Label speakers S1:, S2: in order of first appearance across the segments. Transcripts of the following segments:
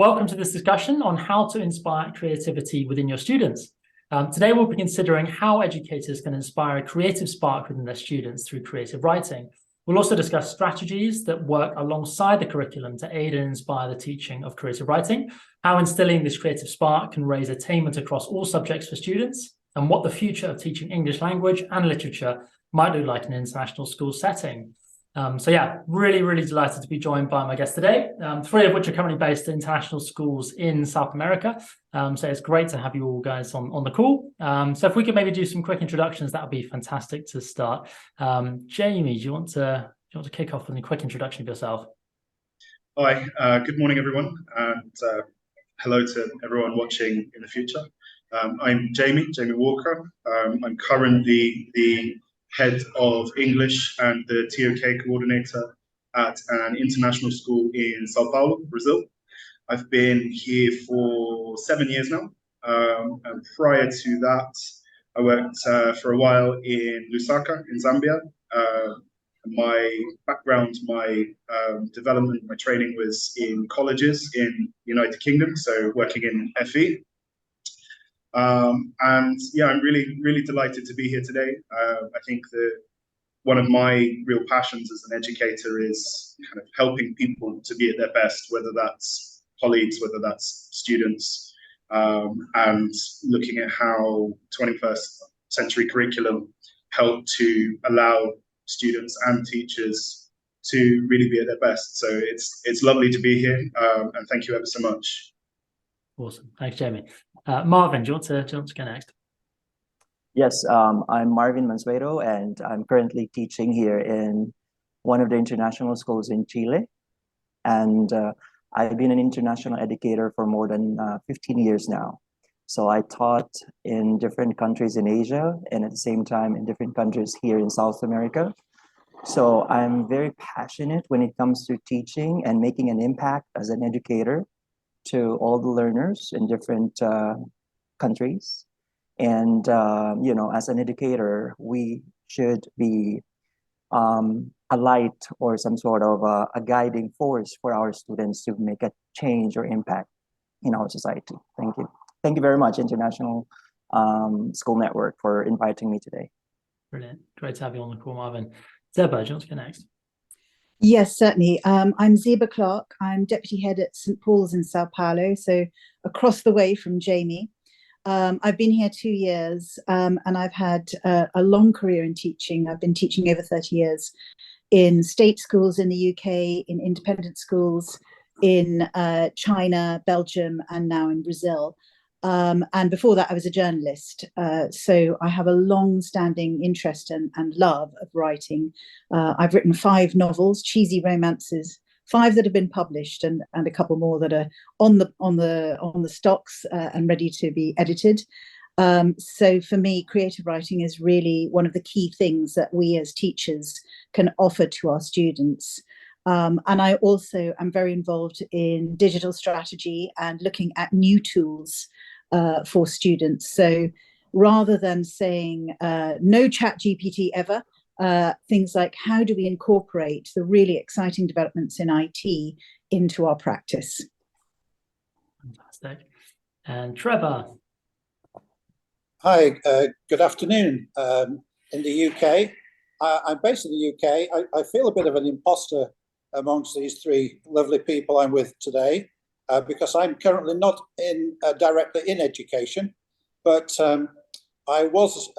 S1: Welcome to this discussion on how to inspire creativity within your students. Today we'll be considering how educators can inspire a creative spark within their students through creative writing. We'll also discuss strategies that work alongside the curriculum to aid and inspire the teaching of creative writing, how instilling this creative spark can raise attainment across all subjects for students, and what the future of teaching English language and literature might look like in an international school setting. Really delighted to be joined by my guests today, three of which are currently based in international schools in South America. So it's great to have you all guys on the call. So if we could maybe do some quick introductions, that would be fantastic to start. Jamie, do you want to kick off with a quick introduction of yourself?
S2: Hi, good morning, everyone, and hello to everyone watching in the future. I'm Jamie Walker. I'm currently the head of English and the TOK coordinator at an international school in Sao Paulo, Brazil. I've been here for 7 years now. And prior to that, I worked for a while in Lusaka in Zambia. My background, my development, my training was in colleges in the United Kingdom, so working in FE. And yeah, I'm really delighted to be here today. I think that one of my real passions as an educator is kind of helping people to be at their best, whether that's colleagues, whether that's students, and looking at how 21st century curriculum help to allow students and teachers to really be at their best. So it's lovely to be here, and thank you ever so much.
S1: Awesome. Thanks, Jamie. Marvin, do you want to go next?
S3: Yes, I'm Marvin Mansueto, and I'm currently teaching here in one of the international schools in Chile. And I've been an international educator for more than 15 years now. So I taught in different countries in Asia and at the same time in different countries here in South America. So I'm very passionate when it comes to teaching and making an impact as an educator to all the learners in different countries. And, as an educator, we should be a light or some sort of a guiding force for our students to make a change or impact in our society. Thank you. Thank you very much, International School Network, for inviting me today.
S1: Brilliant. Great to have you on the call, Marvin. Zeba, do you want to go next?
S4: Yes, certainly. I'm Zeba Clark. I'm deputy head at St. Paul's in Sao Paulo, so across the way from Jamie. I've been here 2 years, and I've had a long career in teaching. I've been teaching over 30 years in state schools in the UK, in independent schools in China, Belgium, and now in Brazil. And before that, I was a journalist. So I have a long-standing interest and love of writing. I've written 5 novels, cheesy romances, 5 that have been published, and a couple more that are on the stocks and ready to be edited. So for me, creative writing is really one of the key things that we as teachers can offer to our students. And I also am very involved in digital strategy and looking at new tools for students. So rather than saying no chat GPT ever, things like how do we incorporate the really exciting developments in IT into our practice?
S1: Fantastic. And Trevor.
S5: Hi, good afternoon. In the UK, I'm based in the UK. I feel a bit of an imposter amongst these 3 lovely people I'm with today, because I'm currently not directly in education, but I was,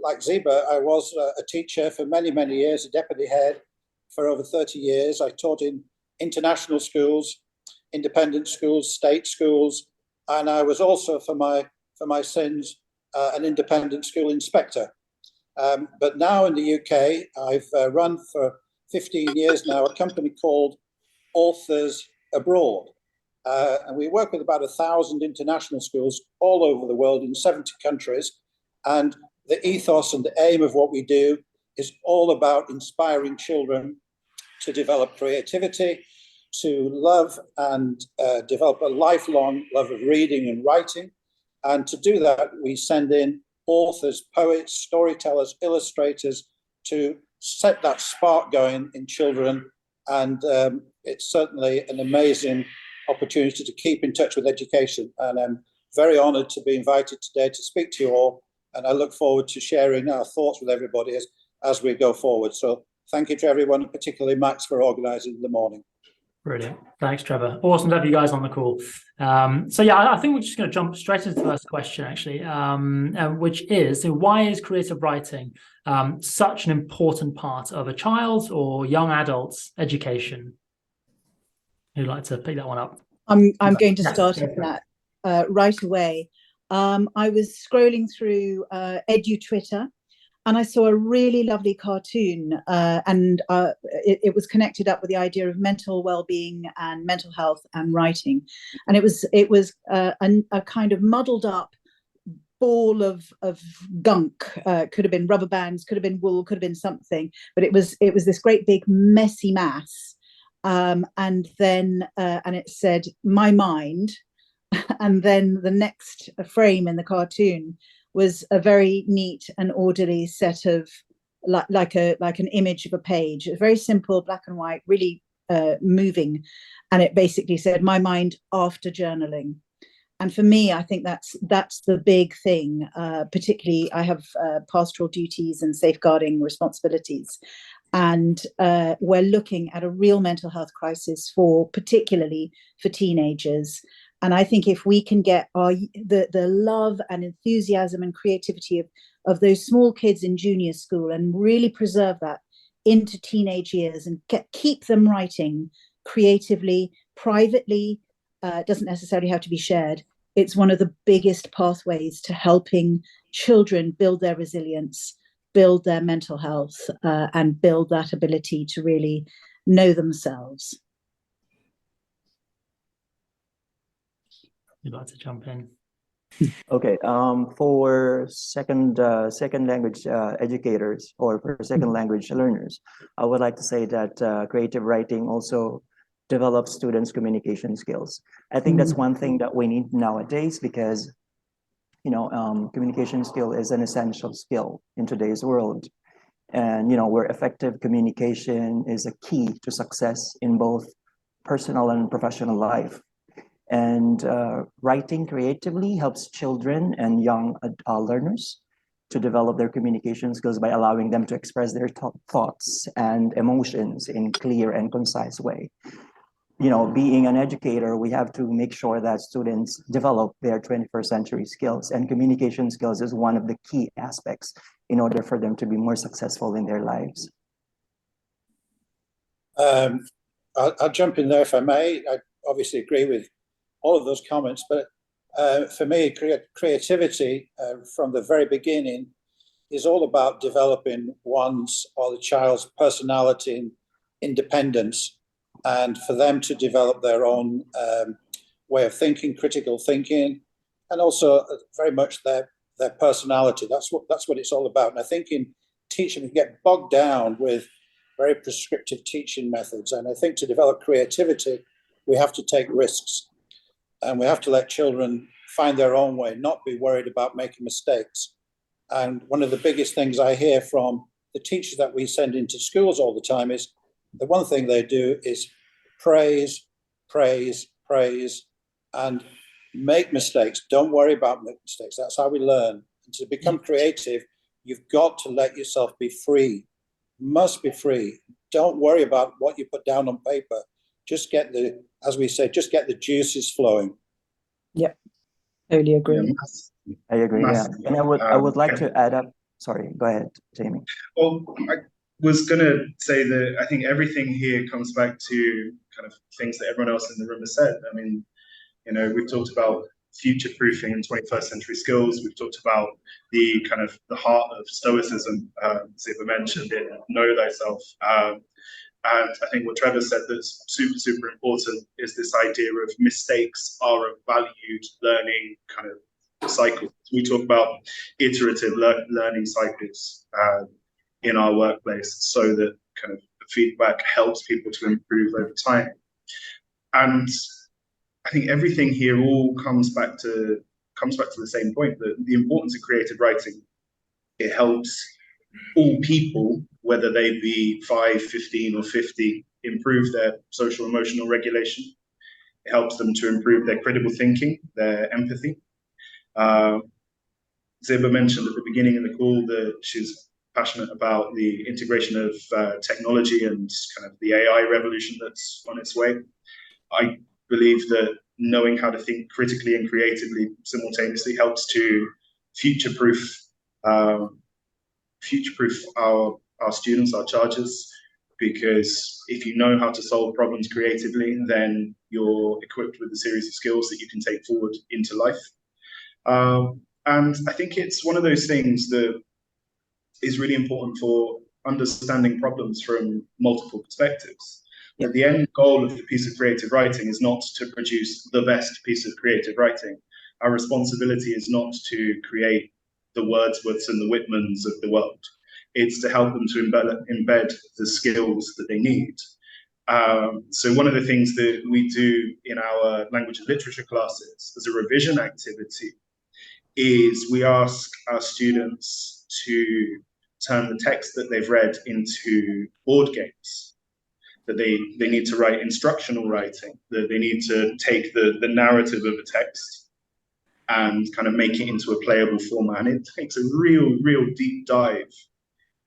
S5: like Zeba, I was a teacher for many years, a deputy head for over 30 years. I taught in international schools, independent schools, state schools, and I was also, for my sins, an independent school inspector. But now in the UK, I've run for 15 years now a company called Authors Abroad. And we work with about 1,000 international schools all over the world in 70 countries. And the ethos and the aim of what we do is all about inspiring children to develop creativity, to love and develop a lifelong love of reading and writing. And to do that, we send in authors, poets, storytellers, illustrators to set that spark going in children. And it's certainly an amazing opportunity to keep in touch with education. And I'm very honoured to be invited today to speak to you all. And I look forward to sharing our thoughts with everybody as we go forward. So thank you to everyone, particularly Max, for organising the morning.
S1: Brilliant. Thanks, Trevor. Awesome to have you guys on the call. So yeah, I think we're just going to jump straight into the first question, actually, which is, why is creative writing such an important part of a child's or young adult's education? Who'd like to pick that one up?
S4: I'm going to start on that right away. I was scrolling through Edu Twitter, and I saw a really lovely cartoon, and it was connected up with the idea of mental well-being and mental health and writing, and it was a kind of muddled up ball of gunk. Could have been rubber bands, could have been wool, could have been something, but it was this great big messy mass, and then and it said "my mind," and then the next frame in the cartoon was a very neat and orderly set of like an image of a page. It was very simple, black and white, really moving, and it basically said "my mind after journaling." And for me, I think that's the big thing. Particularly, I have pastoral duties and safeguarding responsibilities, and we're looking at a real mental health crisis particularly for teenagers. And I think if we can get the love and enthusiasm and creativity of those small kids in junior school and really preserve that into teenage years and keep them writing creatively, privately, doesn't necessarily have to be shared. It's one of the biggest pathways to helping children build their resilience, build their mental health, and build that ability to really know themselves.
S1: You'd like to jump in?
S3: Okay, for second language educators or for second language learners, I would like to say that creative writing also develops students' communication skills. I think that's one thing that we need nowadays because, communication skill is an essential skill in today's world. And, where effective communication is a key to success in both personal and professional life. And writing creatively helps children and young learners to develop their communication skills by allowing them to express their thoughts and emotions in clear and concise way. Being an educator, we have to make sure that students develop their 21st century skills, and communication skills is one of the key aspects in order for them to be more successful in their lives.
S5: I'll jump in there if I may. I obviously agree with all of those comments, but for me, creativity from the very beginning is all about developing one's or the child's personality and independence, and for them to develop their own way of thinking, critical thinking, and also very much their personality. That's what it's all about. And I think in teaching, we get bogged down with very prescriptive teaching methods, and I think to develop creativity, we have to take risks. And we have to let children find their own way, not be worried about making mistakes. And one of the biggest things I hear from the teachers that we send into schools all the time is the one thing they do is praise, praise, praise, and make mistakes. Don't worry about making mistakes. That's how we learn. And to become creative, you've got to let yourself be free. Must be free. Don't worry about what you put down on paper. Just get as we say, just get the juices flowing.
S4: Yep, totally agree.
S2: Yeah,
S3: I agree. Yeah, and I would like to add up. Sorry, go ahead, Jamie.
S2: Well, I was going to say that I think everything here comes back to kind of things that everyone else in the room has said. I mean, we've talked about future-proofing and 21st century skills. We've talked about the kind of the heart of stoicism. Ziba mentioned it, know thyself. And I think what Trevor said that's super, super important is this idea of mistakes are a valued learning kind of cycle. We talk about iterative learning cycles in our workplace so that kind of the feedback helps people to improve over time. And I think everything here all comes back to the same point, that the importance of creative writing. It helps all people, whether they be 5, 15 or 50, improve their social emotional regulation. It helps them to improve their critical thinking, their empathy. Ziba mentioned at the beginning of the call that she's passionate about the integration of technology and kind of the AI revolution that's on its way. I believe that knowing how to think critically and creatively simultaneously helps to future-proof our students, our charges, because if you know how to solve problems creatively, then you're equipped with a series of skills that you can take forward into life. And I think it's one of those things that is really important for understanding problems from multiple perspectives. That the end goal of the piece of creative writing is not to produce the best piece of creative writing. Our responsibility is not to create the Wordsworths and the Whitmans of the world. It's to help them to embed the skills that they need. So one of the things that we do in our language and literature classes as a revision activity is we ask our students to turn the text that they've read into board games, that they need to write instructional writing, that they need to take the narrative of a text and kind of make it into a playable format. And it takes a real deep dive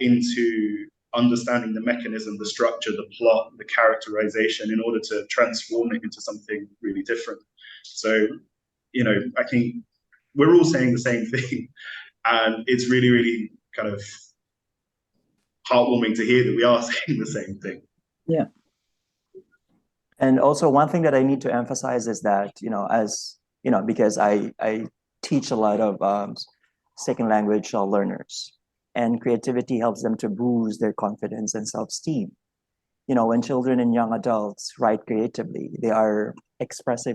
S2: into understanding the mechanism, the structure, the plot, the characterization in order to transform it into something really different. So, you know, I think we're all saying the same thing, and it's really kind of heartwarming to hear that we are saying the same thing.
S3: Yeah. And also one thing that I need to emphasize is that, you know, as, you know, because I teach a lot of second language learners, and creativity helps them to boost their confidence and self-esteem. You know, when children and young adults write creatively, they are express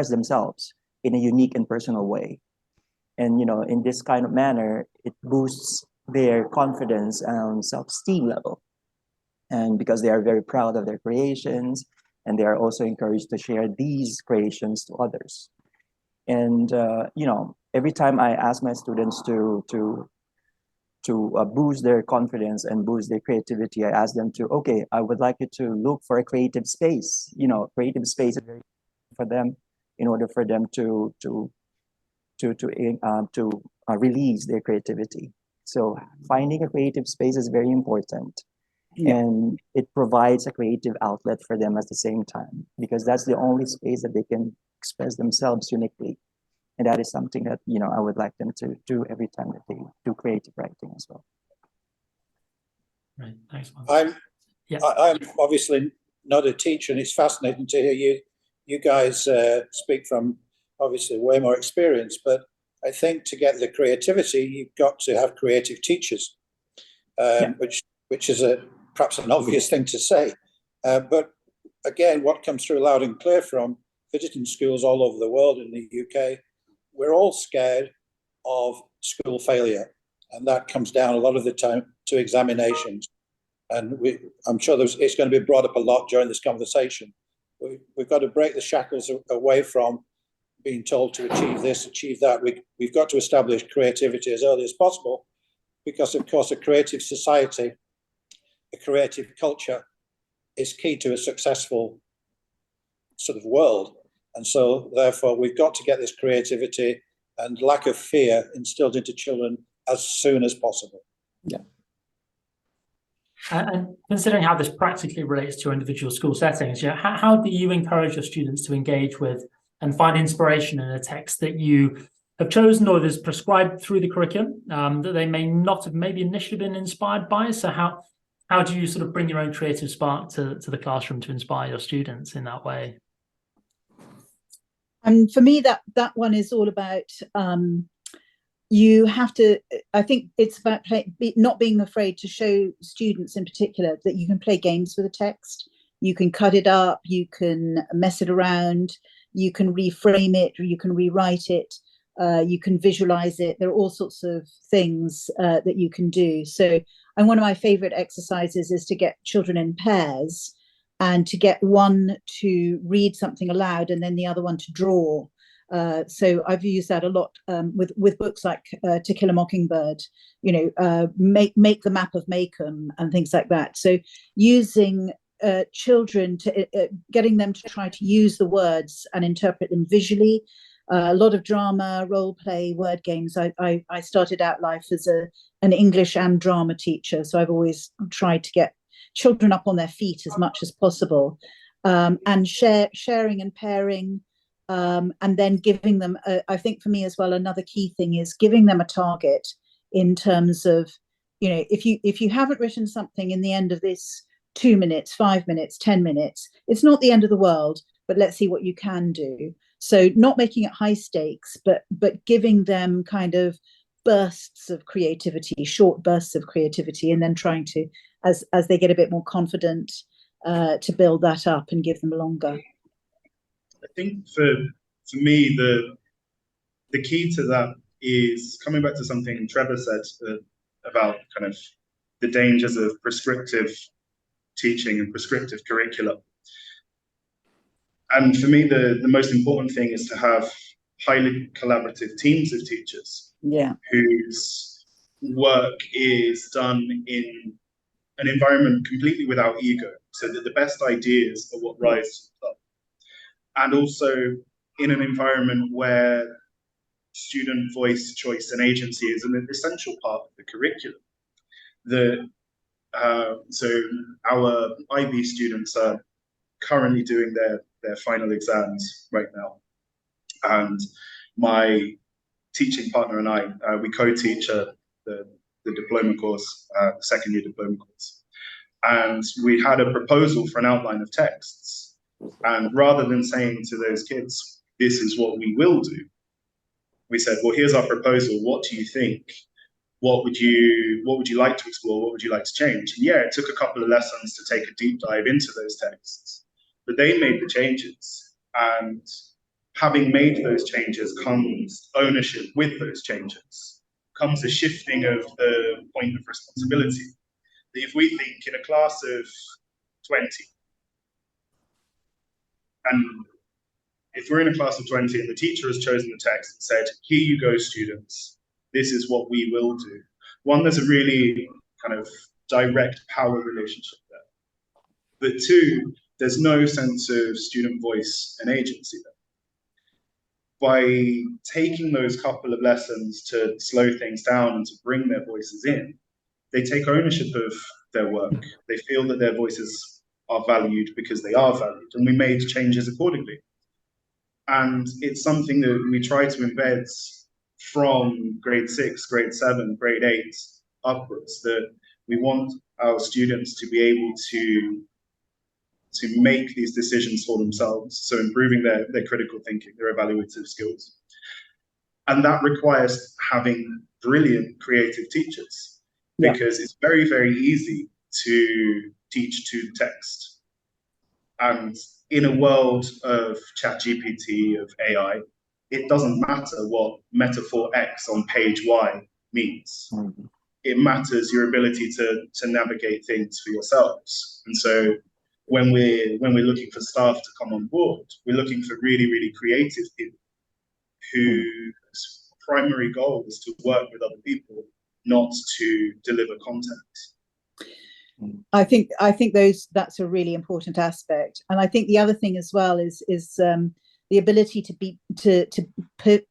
S3: themselves in a unique and personal way. And, you know, in this kind of manner, it boosts their confidence and self-esteem level. And because they are very proud of their creations, and they are also encouraged to share these creations to others. And, you know, every time I ask my students to boost their confidence and boost their creativity, I ask them to, okay, I would like you to look for a creative space. You know, creative space is very important for them in order for them to release their creativity. So finding a creative space is very important. Yeah. And it provides a creative outlet for them at the same time, because that's the only space that they can express themselves uniquely. And that is something that, you know, I would like them to do every time that they do creative writing as well.
S1: Right, thanks.
S5: I'm obviously not a teacher, and it's fascinating to hear you guys speak from obviously way more experience. But I think to get the creativity, you've got to have creative teachers, which is perhaps an obvious thing to say. But again, what comes through loud and clear from visiting schools all over the world in the UK, we're all scared of school failure. And that comes down a lot of the time to examinations. And I'm sure it's going to be brought up a lot during this conversation. We've got to break the shackles away from being told to achieve this, achieve that. We've got to establish creativity as early as possible, because, of course, a creative society, a creative culture is key to a successful sort of world. And so, therefore, we've got to get this creativity and lack of fear instilled into children as soon as possible.
S3: Yeah.
S1: And considering how this practically relates to individual school settings, how do you encourage your students to engage with and find inspiration in a text that you have chosen or is prescribed through the curriculum that they may not have maybe initially been inspired by? So how do you sort of bring your own creative spark to the classroom to inspire your students in that way?
S4: And for me, that one is all about you have to, I think it's about not being afraid to show students in particular that you can play games with a text. You can cut it up, you can mess it around, you can reframe it, or you can rewrite it, you can visualize it. There are all sorts of things that you can do. So, and one of my favorite exercises is to get children in pairs and to get one to read something aloud and then the other one to draw. So I've used that a lot with books like To Kill a Mockingbird, you know, make the map of Maycomb and things like that. So using children to getting them to try to use the words and interpret them visually. A lot of drama, role play, word games. I started out life as an English and drama teacher, so I've always tried to get children up on their feet as much as possible, and sharing and pairing, and then giving them. I think for me as well, another key thing is giving them a target in terms of, if you haven't written something in the end of this 2 minutes, 5 minutes, 10 minutes, it's not the end of the world, but let's see what you can do. So not making it high stakes, but giving them kind of bursts of creativity, short bursts of creativity, and then trying to, as they get a bit more confident, to build that up and give them longer.
S2: I think for me, the key to that is coming back to something Trevor said about kind of the dangers of prescriptive teaching and prescriptive curriculum. And for me, the most important thing is to have highly collaborative teams of teachers, whose work is done in an environment completely without ego, so that the best ideas are what rise to the top. And also in an environment where student voice, choice, and agency is an essential part of the curriculum. So our IB students are currently doing their final exams right now, and my teaching partner and I, we co-teach the diploma course, second year diploma course, and we had a proposal for an outline of texts, and rather than saying to those kids, this is what we will do, we said, well, here's our proposal, what do you think? What would you like to explore? What would you like to change? And yeah, it took a couple of lessons to take a deep dive into those texts, but they made the changes. And having made those changes comes ownership with those changes, comes a shifting of the point of responsibility. If we think in a class of 20, and if we're in a class of 20 and the teacher has chosen the text and said, here you go, students, this is what we will do. One, there's a really kind of direct power relationship there. But two, there's no sense of student voice and agency there. By taking those couple of lessons to slow things down and to bring their voices in, they take ownership of their work. They feel that their voices are valued because they are valued, and we made changes accordingly. And it's something that we try to embed from grade 6, grade 7, grade 8 upwards, that we want our students to be able to make these decisions for themselves, so improving their critical thinking, their evaluative skills. And that requires having brilliant creative teachers, because it's very, very easy to teach to text. And in a world of ChatGPT, of AI, it doesn't matter what metaphor X on page Y means. Mm-hmm. It matters your ability to navigate things for yourselves. And so when we're looking for staff to come on board, we're looking for really, really creative people whose primary goal is to work with other people, not to deliver content.
S4: I think that's a really important aspect, and I think the other thing as well is the ability to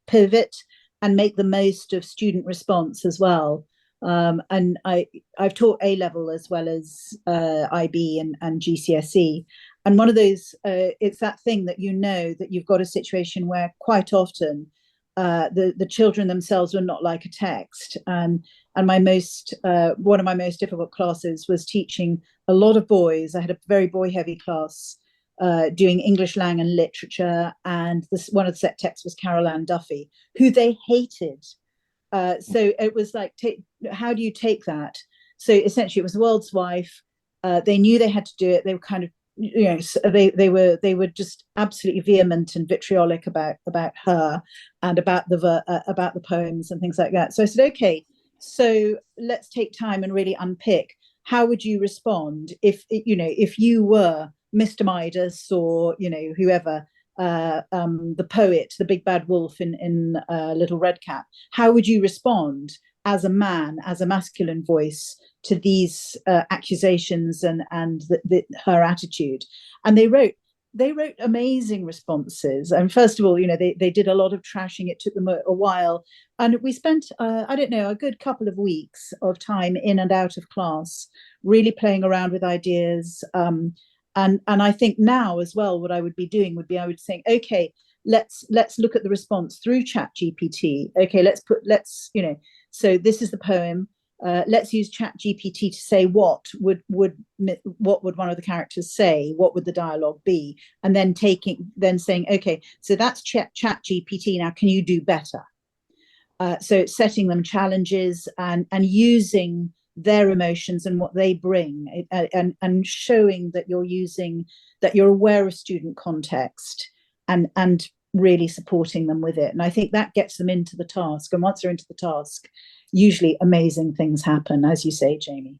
S4: pivot and make the most of student response as well. And I've taught A-level as well as IB and GCSE, and one of those it's that thing that that you've got a situation where quite often the children themselves are not like a text, and one of my most difficult classes was teaching a lot of boys. I had a very boy-heavy class doing English, Lang and literature, and one of the set texts was Carol Ann Duffy, who they hated. So it was like, how do you take that? So essentially, it was the world's wife. They knew they had to do it. They were kind of, they were just absolutely vehement and vitriolic about her and about the poems and things like that. So I said, okay, so let's take time and really unpick. How would you respond if you were Mr. Midas or whoever, the poet, the big bad wolf in Little Red Cap? How would you respond? as a man, as a masculine voice to these accusations and her attitude. And they wrote amazing responses. And first of all, they did a lot of trashing. It took them a while. And we spent, I don't know, a good couple of weeks of time in and out of class, really playing around with ideas. And I think now as well, what I would be doing would be, I would say, okay, let's look at the response through ChatGPT. Okay, so this is the poem. Let's use ChatGPT to say what would one of the characters say, what would the dialogue be, and then saying, okay, so that's ChatGPT. Now, can you do better? So setting them challenges and using their emotions and what they bring, and showing that you're aware of student context and really supporting them with it. And I think that gets them into the task. And once they're into the task, usually amazing things happen, as you say, Jamie.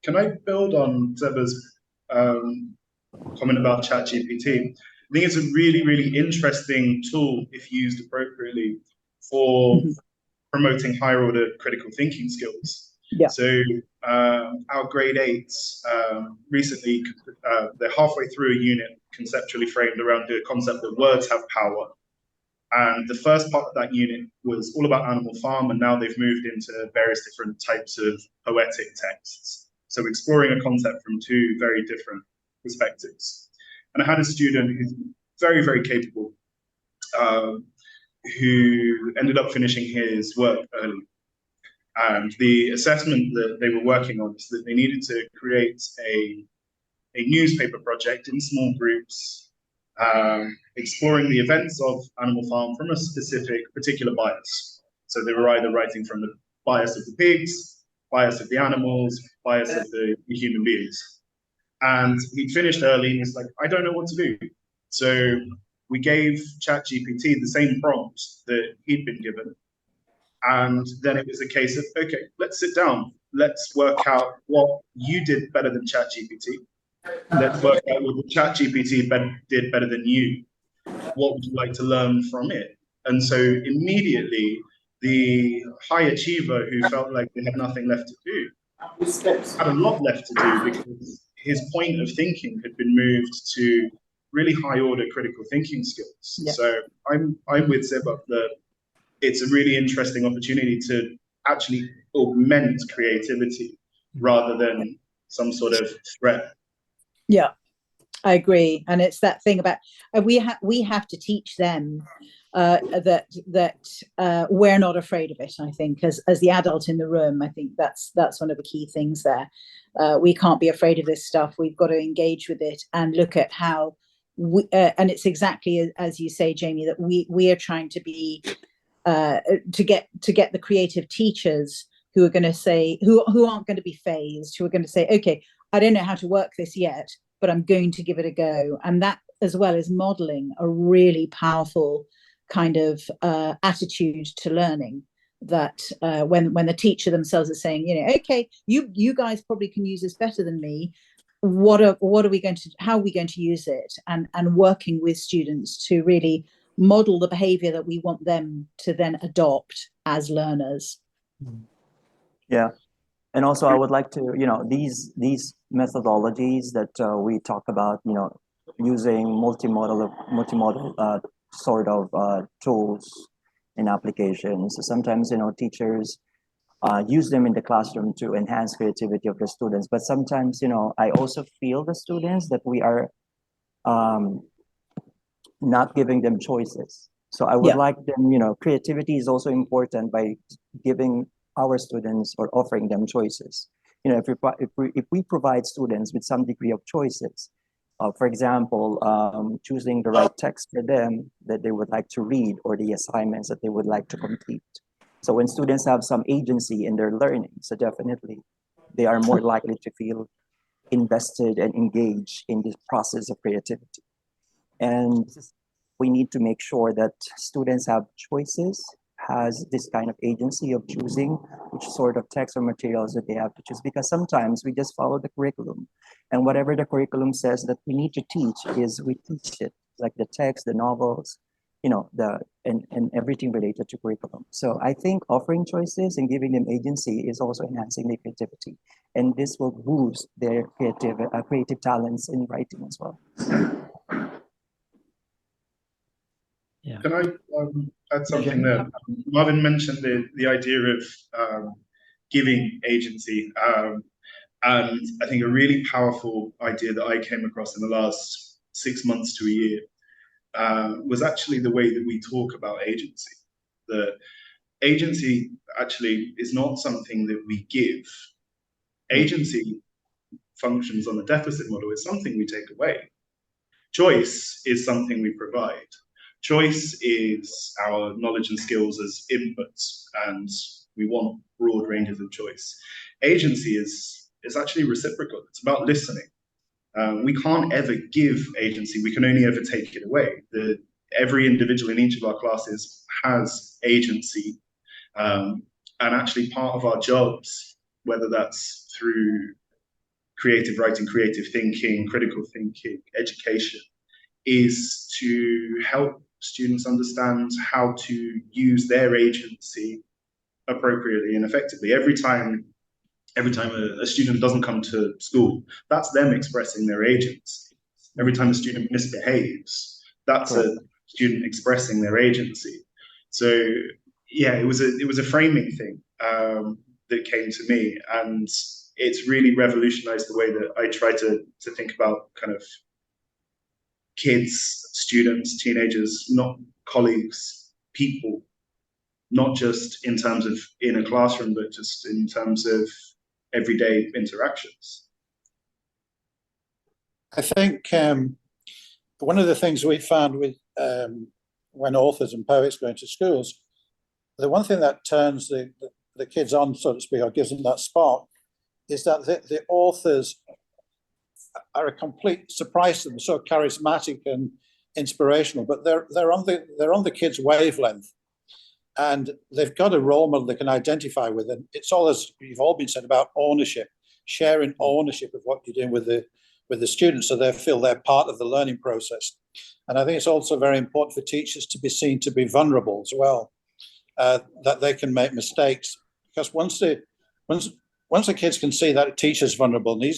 S2: Can I build on Zeba's comment about ChatGPT? I think it's a really, really interesting tool if used appropriately for promoting higher order critical thinking skills.
S4: Yeah.
S2: So our grade 8s recently, they're halfway through a unit conceptually framed around the concept that words have power. And the first part of that unit was all about Animal Farm, and now they've moved into various different types of poetic texts. So exploring a concept from two very different perspectives. And I had a student who's very, very capable, who ended up finishing his work early. And the assessment that they were working on is that they needed to create a newspaper project in small groups, exploring the events of Animal Farm from a specific particular bias. So they were either writing from the bias of the pigs, bias of the animals, bias of the human beings. And he'd finished early and he's like, I don't know what to do. So we gave ChatGPT the same prompt that he'd been given. And then it was a case of, okay, let's sit down. Let's work out what you did better than ChatGPT. Let's work out what ChatGPT did better than you. What would you like to learn from it? And so immediately, the high achiever who felt like they had nothing left to do had a lot left to do, because his point of thinking had been moved to really high order critical thinking skills. Yeah. So I'm with Zeba that it's a really interesting opportunity to actually augment creativity rather than some sort of threat.
S4: Yeah, I agree. And it's that thing about we have to teach them that we're not afraid of it. I think as the adult in the room, I think that's one of the key things there. We can't be afraid of this stuff. We've got to engage with it and look at how and it's exactly as you say, Jamie, that we are trying to be to get the creative teachers who are going to say who aren't going to be phased, who are going to say, okay, I don't know how to work this yet, but I'm going to give it a go. And that, as well as modeling a really powerful kind of attitude to learning, that when the teacher themselves are saying, okay, you guys probably can use this better than me. How are we going to use it? And working with students to really model the behavior that we want them to then adopt as learners.
S3: Yeah. And also, I would like to, these methodologies that we talk about, using multimodal sort of tools and applications. Sometimes, teachers use them in the classroom to enhance creativity of the students. But sometimes, I also feel the students that we are not giving them choices. So I would like them, creativity is also important by giving our students or offering them choices. If we provide students with some degree of choices, for example, choosing the right text for them that they would like to read, or the assignments that they would like to complete. So when students have some agency in their learning, so definitely they are more likely to feel invested and engaged in this process of creativity. And we need to make sure that students have choices, has this kind of agency of choosing which sort of text or materials that they have to choose, because sometimes we just follow the curriculum, and whatever the curriculum says that we need to teach is we teach it, like the text, the novels, and everything related to curriculum. So I think offering choices and giving them agency is also enhancing their creativity, and this will boost their creative talents in writing as well.
S1: Yeah.
S2: Can I add something there? Marvin mentioned the idea of giving agency, and I think a really powerful idea that I came across in the last 6 months to a year was actually the way that we talk about agency. The agency actually is not something that we give. Agency functions on the deficit model. It's something we take away. Choice is something we provide. Choice is our knowledge and skills as inputs, and we want broad ranges of choice. Agency is actually reciprocal. It's about listening. We can't ever give agency. We can only ever take it away. Every individual in each of our classes has agency, and actually part of our jobs, whether that's through creative writing, creative thinking, critical thinking, education, is to help students understand how to use their agency appropriately and effectively. Every time a student doesn't come to school, that's them expressing their agency. Every time a student misbehaves, that's a student expressing their agency. So yeah, it was a framing thing that came to me, and it's really revolutionized the way that I try to think about kind of kids, students, teenagers, not colleagues, people, not just in terms of in a classroom, but just in terms of everyday interactions.
S5: I think one of the things we found with when authors and poets go into schools, the one thing that turns the kids on, so to speak, or gives them that spark, is that the authors are a complete surprise to them, so charismatic and inspirational, but they're on the kids' wavelength, and they've got a role model they can identify with. And it's all, as you've all been said, about ownership, sharing ownership of what you're doing with the students, so they feel they're part of the learning process. And I think it's also very important for teachers to be seen to be vulnerable as well, that they can make mistakes, because once the kids can see that a teacher's vulnerable, and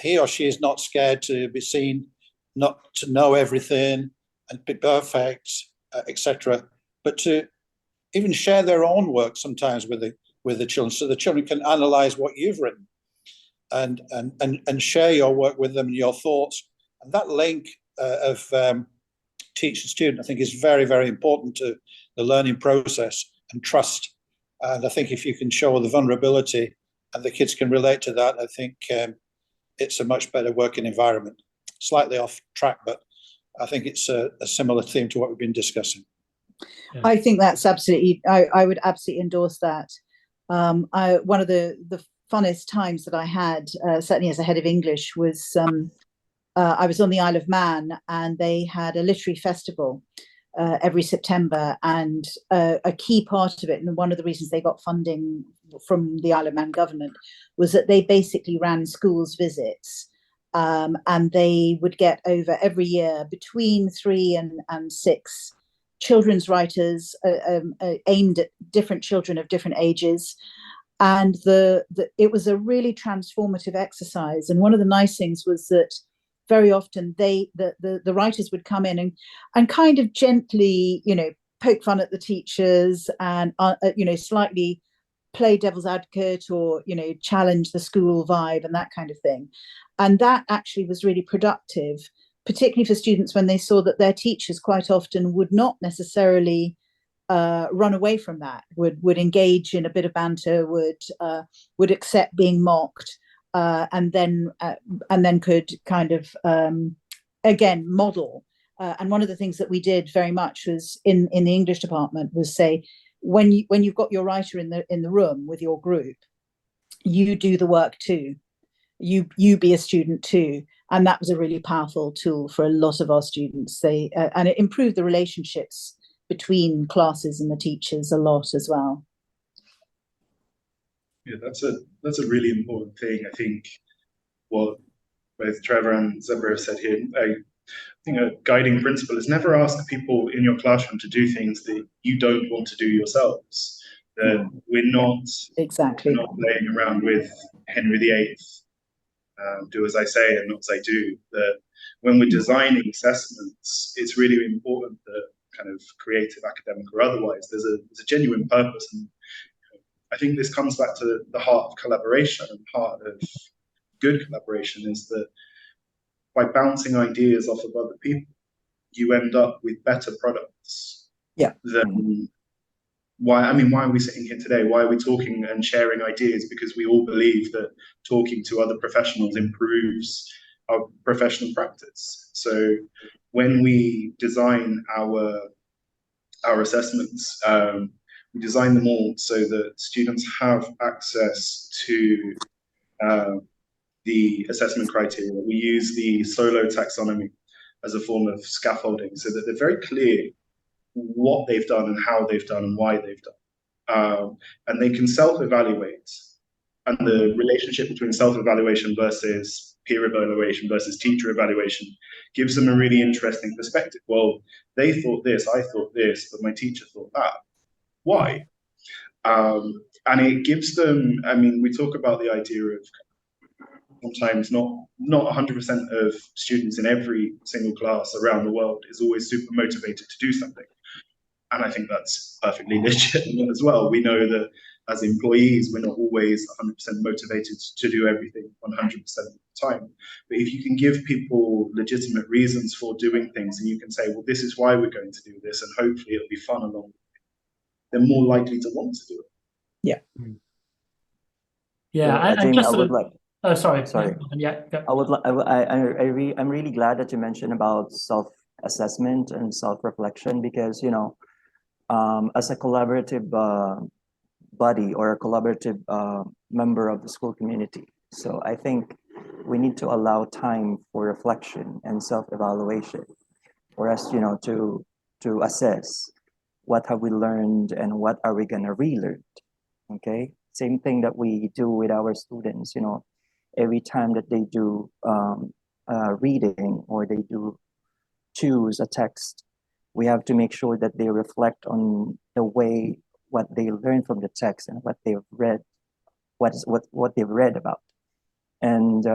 S5: he or she is not scared to be seen, not to know everything and be perfect, etc., but to even share their own work sometimes with the children, so the children can analyze what you've written and share your work with them and your thoughts. And that link of teacher student, I think, is very, very important to the learning process, and trust. And I think if you can show the vulnerability and the kids can relate to that, I think it's a much better working environment. Slightly off track, but I think it's a similar theme to what we've been discussing.
S4: Yeah. I think that's absolutely, I would absolutely endorse that. One of the funnest times that I had, certainly as a head of English, was I was on the Isle of Man, and they had a literary festival every September, and a key part of it, and one of the reasons they got funding from the Isle of Man government, was that they basically ran schools visits, and they would get over every year between 3 and 6 children's writers aimed at different children of different ages. And it was a really transformative exercise. And one of the nice things was that very often the writers would come in and kind of gently, poke fun at the teachers, and slightly play devil's advocate, or challenge the school vibe and that kind of thing. And that actually was really productive, particularly for students when they saw that their teachers quite often would not necessarily run away from that, would engage in a bit of banter, would accept being mocked, and then could kind of again model. And one of the things that we did very much was in the English department was say, when you've got your writer in the room with your group, you do the work too. You be a student too. And that was a really powerful tool for a lot of our students. And it improved the relationships between classes and the teachers a lot as well.
S2: Yeah, that's a really important thing. I think what both Trevor and Zebra have said here, I think a guiding principle is never ask people in your classroom to do things that you don't want to do yourselves. That
S4: Exactly.
S2: we're not playing around with Henry VIII. Do as I say and not as I do. That when we're designing assessments, it's really important that kind of creative, academic, or otherwise, there's a genuine purpose. And I think this comes back to the heart of collaboration, and heart of good collaboration is that by bouncing ideas off of other people, you end up with better products.
S3: Yeah.
S2: Why are we sitting here today? Why are we talking and sharing ideas? Because we all believe that talking to other professionals improves our professional practice. So when we design our assessments, we design them all so that students have access to the assessment criteria. We use the solo taxonomy as a form of scaffolding so that they're very clear what they've done and how they've done and why they've done. And they can self-evaluate. And the relationship between self-evaluation versus peer evaluation versus teacher evaluation gives them a really interesting perspective. Well, they thought this, I thought this, but my teacher thought that. Why? And it gives them, we talk about the idea of sometimes not 100% of students in every single class around the world is always super motivated to do something. And I think that's perfectly legitimate as well. We know that as employees, we're not always 100% motivated to do everything 100% of the time. But if you can give people legitimate reasons for doing things, and you can say, well, this is why we're going to do this, and hopefully it'll be fun along the way, they're more likely to want to do it.
S3: Yeah.
S1: Yeah,
S3: I'm really glad that you mentioned about self-assessment and self-reflection, because as a collaborative body or a collaborative member of the school community, so I think we need to allow time for reflection and self-evaluation for us, to assess what have we learned and what are we gonna relearn. Okay, same thing that we do with our students. Every time that they do reading or they do choose a text, we have to make sure that they reflect on the way what they learned from the text and what they've read, what they've read about. And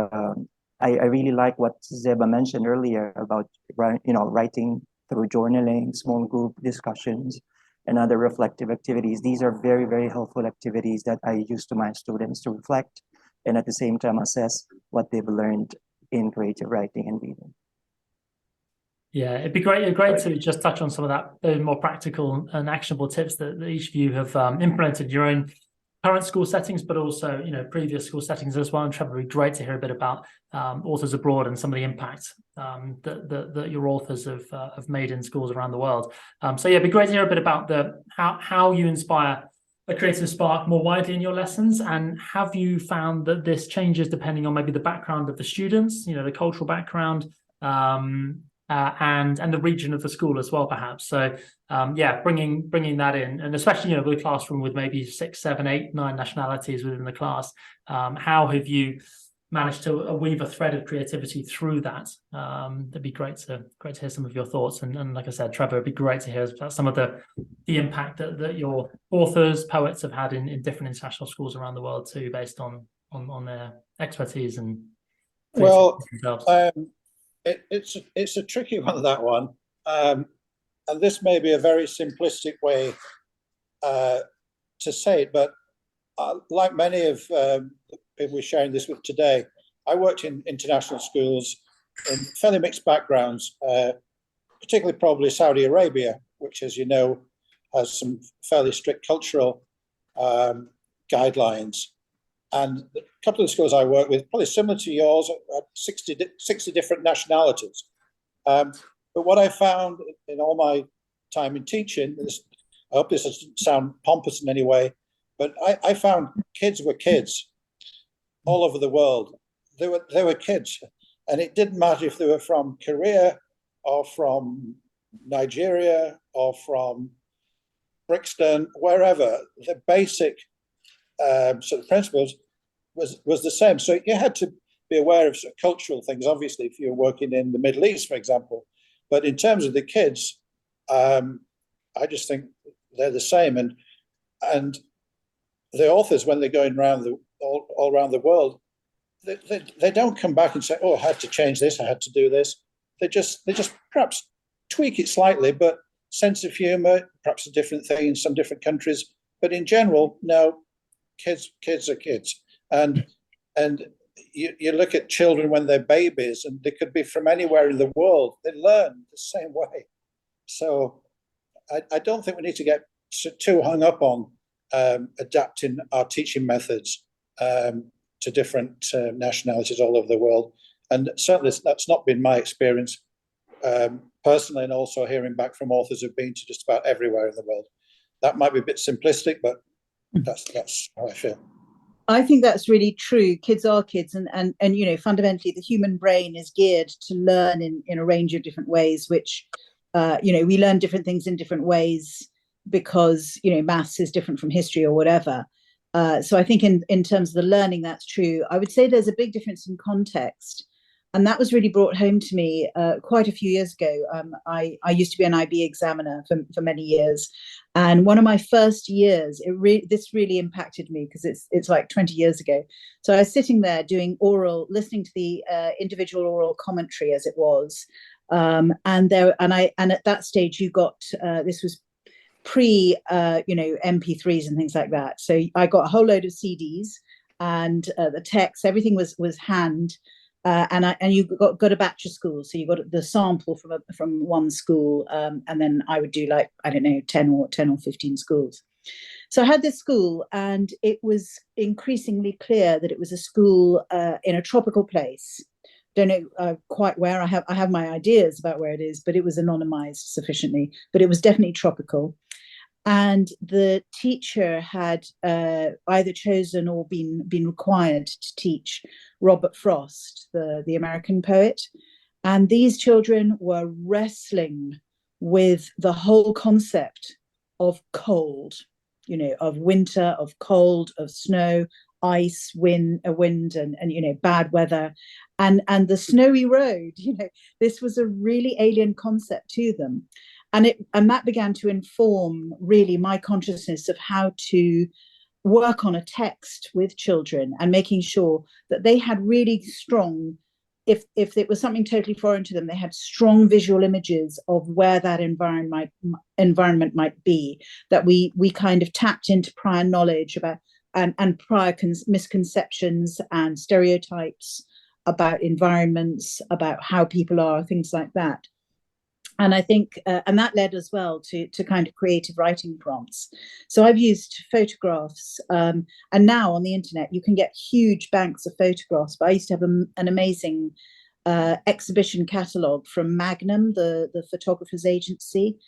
S3: I really like what Zeba mentioned earlier about writing through journaling, small group discussions, and other reflective activities. These are very, very helpful activities that I use to my students to reflect and at the same time assess what they've learned in creative writing and reading.
S1: Yeah, it'd be great to just touch on some of that, those more practical and actionable tips that each of you have implemented in your own current school settings, but also previous school settings as well. And Trevor, it'd be great to hear a bit about authors abroad and some of the impact that your authors have made in schools around the world. So yeah, it'd be great to hear a bit about how you inspire a creative spark more widely in your lessons, and have you found that this changes depending on maybe the background of the students, the cultural background, and the region of the school as well, perhaps. So yeah, bringing that in, and especially with a classroom with maybe 6, 7, 8, 9 nationalities within the class, how have you managed to weave a thread of creativity through that? That'd be great to hear some of your thoughts, and like I said, Trevor, it'd be great to hear about some of the impact that your authors, poets have had in different international schools around the world too, based on their expertise and
S5: it's a tricky one, that one, and this may be a very simplistic way to say it, but like many of the people we're sharing this with today, I worked in international schools in fairly mixed backgrounds, particularly probably Saudi Arabia, which, as you know, has some fairly strict cultural guidelines. And a couple of the schools I work with, probably similar to yours, 60 different nationalities. But what I found in all my time in teaching, I hope this doesn't sound pompous in any way, but I found kids were kids all over the world. They were kids. And it didn't matter if they were from Korea or from Nigeria or from Brixton, wherever. The basic sort of principles was the same. So you had to be aware of, sort of cultural things, obviously, if you're working in the Middle East, for example. But in terms of the kids, I just think they're the same. And the authors, when they're going around all around the world, they don't come back and say, "Oh, I had to change this, I had to do this." They just perhaps tweak it slightly, but sense of humor, perhaps a different thing in some different countries. But in general, no, kids are kids. And you look at children when they're babies, and they could be from anywhere in the world. They learn the same way. So I don't think we need to get too hung up on adapting our teaching methods to different nationalities all over the world. And certainly that's not been my experience personally, and also hearing back from authors who've been to just about everywhere in the world. That might be a bit simplistic, but that's how I feel.
S4: I think that's really true. Kids are kids, and you know, fundamentally, the human brain is geared to learn in a range of different ways. Which, you know, we learn different things in different ways because, you know, maths is different from history or whatever. So I think in terms of the learning, that's true. I would say there's a big difference in context. And that was really brought home to me quite a few years ago. I used to be an IB examiner for many years. And one of my first years, this really impacted me because it's like 20 years ago. So I was sitting there doing listening to the individual oral commentary as it was. And at that stage, you got, this was pre, MP3s and things like that. So I got a whole load of CDs and the text, everything was hand. And you got a batch of schools, so you got the sample from one school, and then I would do, like, I don't know, 10 or 15 schools. So I had this school, and it was increasingly clear that it was a school in a tropical place. Don't know quite where. I have my ideas about where it is, but it was anonymized sufficiently. But it was definitely tropical. And the teacher had either chosen or been required to teach Robert Frost, the American poet. And these children were wrestling with the whole concept of cold, you know, of winter, of cold, of snow, ice, wind, and you know, bad weather, and the snowy road. You know, this was a really alien concept to them. And that began to inform really my consciousness of how to work on a text with children, and making sure that they had really strong, if it was something totally foreign to them, they had strong visual images of where that environment might be, that we kind of tapped into prior knowledge about and prior misconceptions and stereotypes about environments, about how people are, things like that. And I think, and that led as well to kind of creative writing prompts. So I've used photographs, and now on the internet, you can get huge banks of photographs. But I used to have an amazing exhibition catalogue from Magnum, the photographer's agency.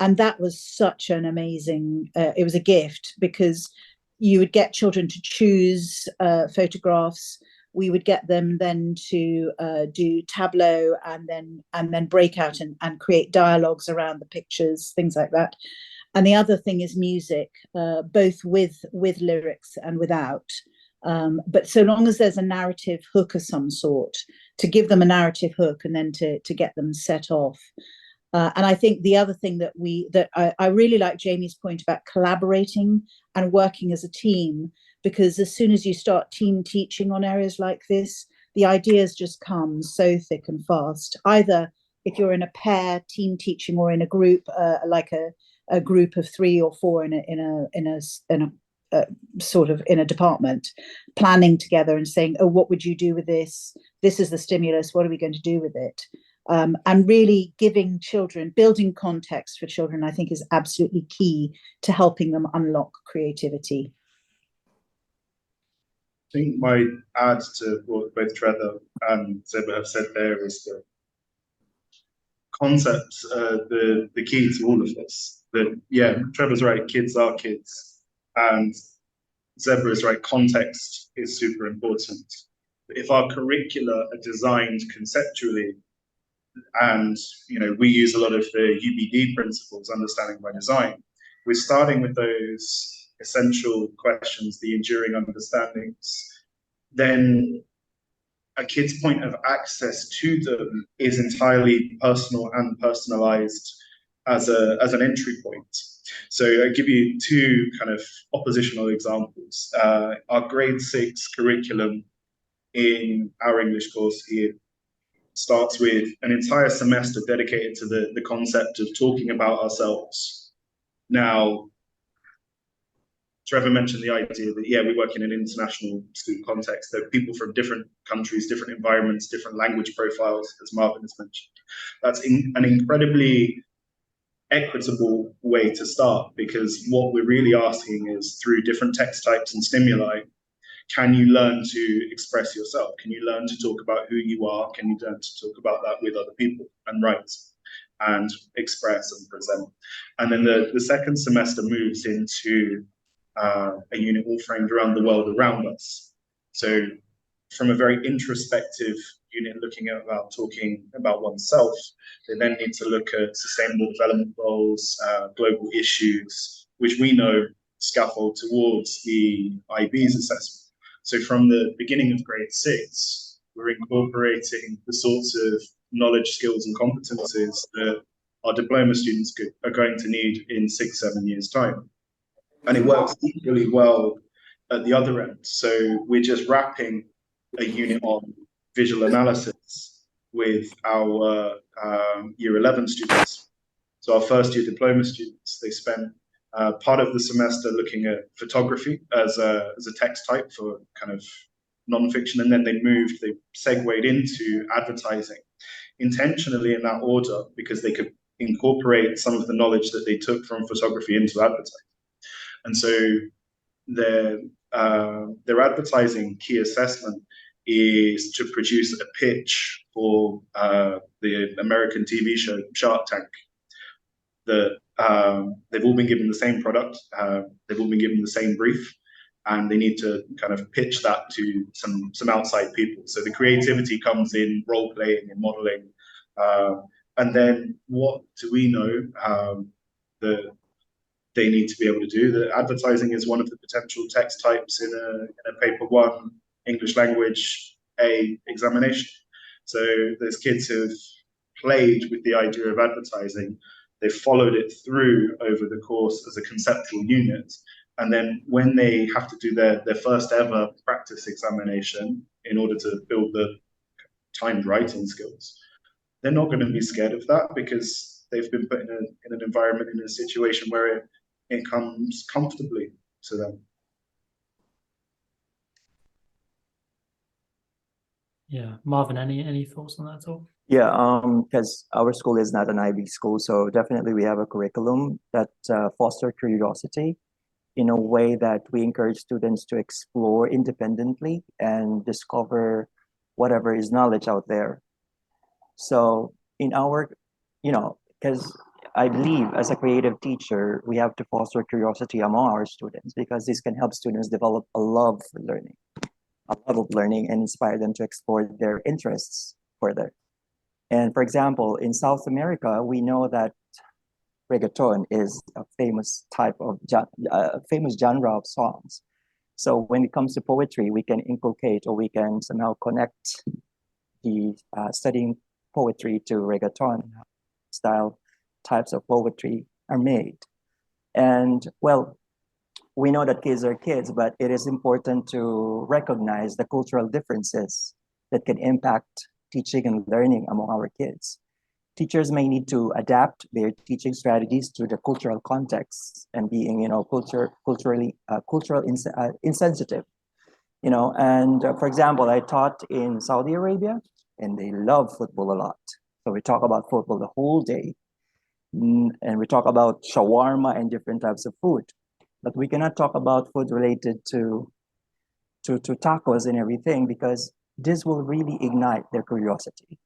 S4: And that was such an amazing, it was a gift, because you would get children to choose photographs. We would get them then to do tableau, and then break out and create dialogues around the pictures, things like that. And the other thing is music, both with lyrics and without. But so long as there's a narrative hook of some sort, to give them a narrative hook and then to get them set off. And I think the other thing that I really like Jamie's point about collaborating and working as a team, because as soon as you start team teaching on areas like this, the ideas just come so thick and fast. Either if you're in a pair team teaching, or in a group, like a group of 3 or 4 in a sort of in a department, planning together and saying, oh, what would you do with this? This is the stimulus. What are we going to do with it? And really giving children, building context for children, I think is absolutely key to helping them unlock creativity.
S2: I think my add to what both Trevor and Zeba have said there is the concept, the key to all of this. That, yeah, Trevor's right, kids are kids, and Zeba is right, context is super important. But if our curricula are designed conceptually, and you know, we use a lot of the UBD principles, understanding by design, we're starting with those essential questions, the enduring understandings, then a kid's point of access to them is entirely personal and personalized as an entry point. So I'll give you two kind of oppositional examples. Our grade 6 curriculum in our English course here starts with an entire semester dedicated to the concept of talking about ourselves. Now, Trevor mentioned the idea that, yeah, we work in an international school context. There are people from different countries, different environments, different language profiles, as Marvin has mentioned. That's an incredibly equitable way to start, because what we're really asking is, through different text types and stimuli, can you learn to express yourself? Can you learn to talk about who you are? Can you learn to talk about that with other people and write and express and present? And then the second semester moves into a unit all framed around the world around us. So from a very introspective unit looking at about talking about oneself, they then need to look at sustainable development goals, global issues, which we know scaffold towards the IB's assessment. So from the beginning of grade 6, we're incorporating the sorts of knowledge, skills, and competencies that our diploma students are going to need in 6-7 years' time. And it works equally well at the other end. So we're just wrapping a unit on visual analysis with our year 11 students. So our first year diploma students, they spent part of the semester looking at photography as a text type for kind of non-fiction, and then they segued into advertising, intentionally in that order, because they could incorporate some of the knowledge that they took from photography into advertising. And so their advertising key assessment is to produce a pitch for the American TV show Shark Tank. That they've all been given the same product, they've all been given the same brief, and they need to kind of pitch that to some outside people. So the creativity comes in role playing and modeling, and then what do we know that they need to be able to do? That advertising is one of the potential text types in a paper 1 English language A examination. So there's kids who've played with the idea of advertising. They followed it through over the course as a conceptual unit. And then when they have to do their first ever practice examination in order to build the timed writing skills, they're not going to be scared of that, because they've been put in an environment, in a situation where it comes comfortably to them.
S1: Yeah, Marvin, any thoughts on that at all?
S3: Yeah, because our school is not an IB school, so definitely we have a curriculum that fosters curiosity in a way that we encourage students to explore independently and discover whatever is knowledge out there. So in our, because I believe as a creative teacher, we have to foster curiosity among our students, because this can help students develop a love of learning and inspire them to explore their interests further. And for example, in South America, we know that reggaeton is a famous famous genre of songs. So when it comes to poetry, we can inculcate, or we can somehow connect the studying poetry to reggaeton style types of poetry are made. And well, we know that kids are kids, but it is important to recognize the cultural differences that can impact teaching and learning among our kids. Teachers may need to adapt their teaching strategies to the cultural context and being, culturally insensitive. And for example, I taught in Saudi Arabia, and they love football a lot. So we talk about football the whole day, and we talk about shawarma and different types of food. But we cannot talk about food related to tacos and everything, because this will really ignite their curiosity.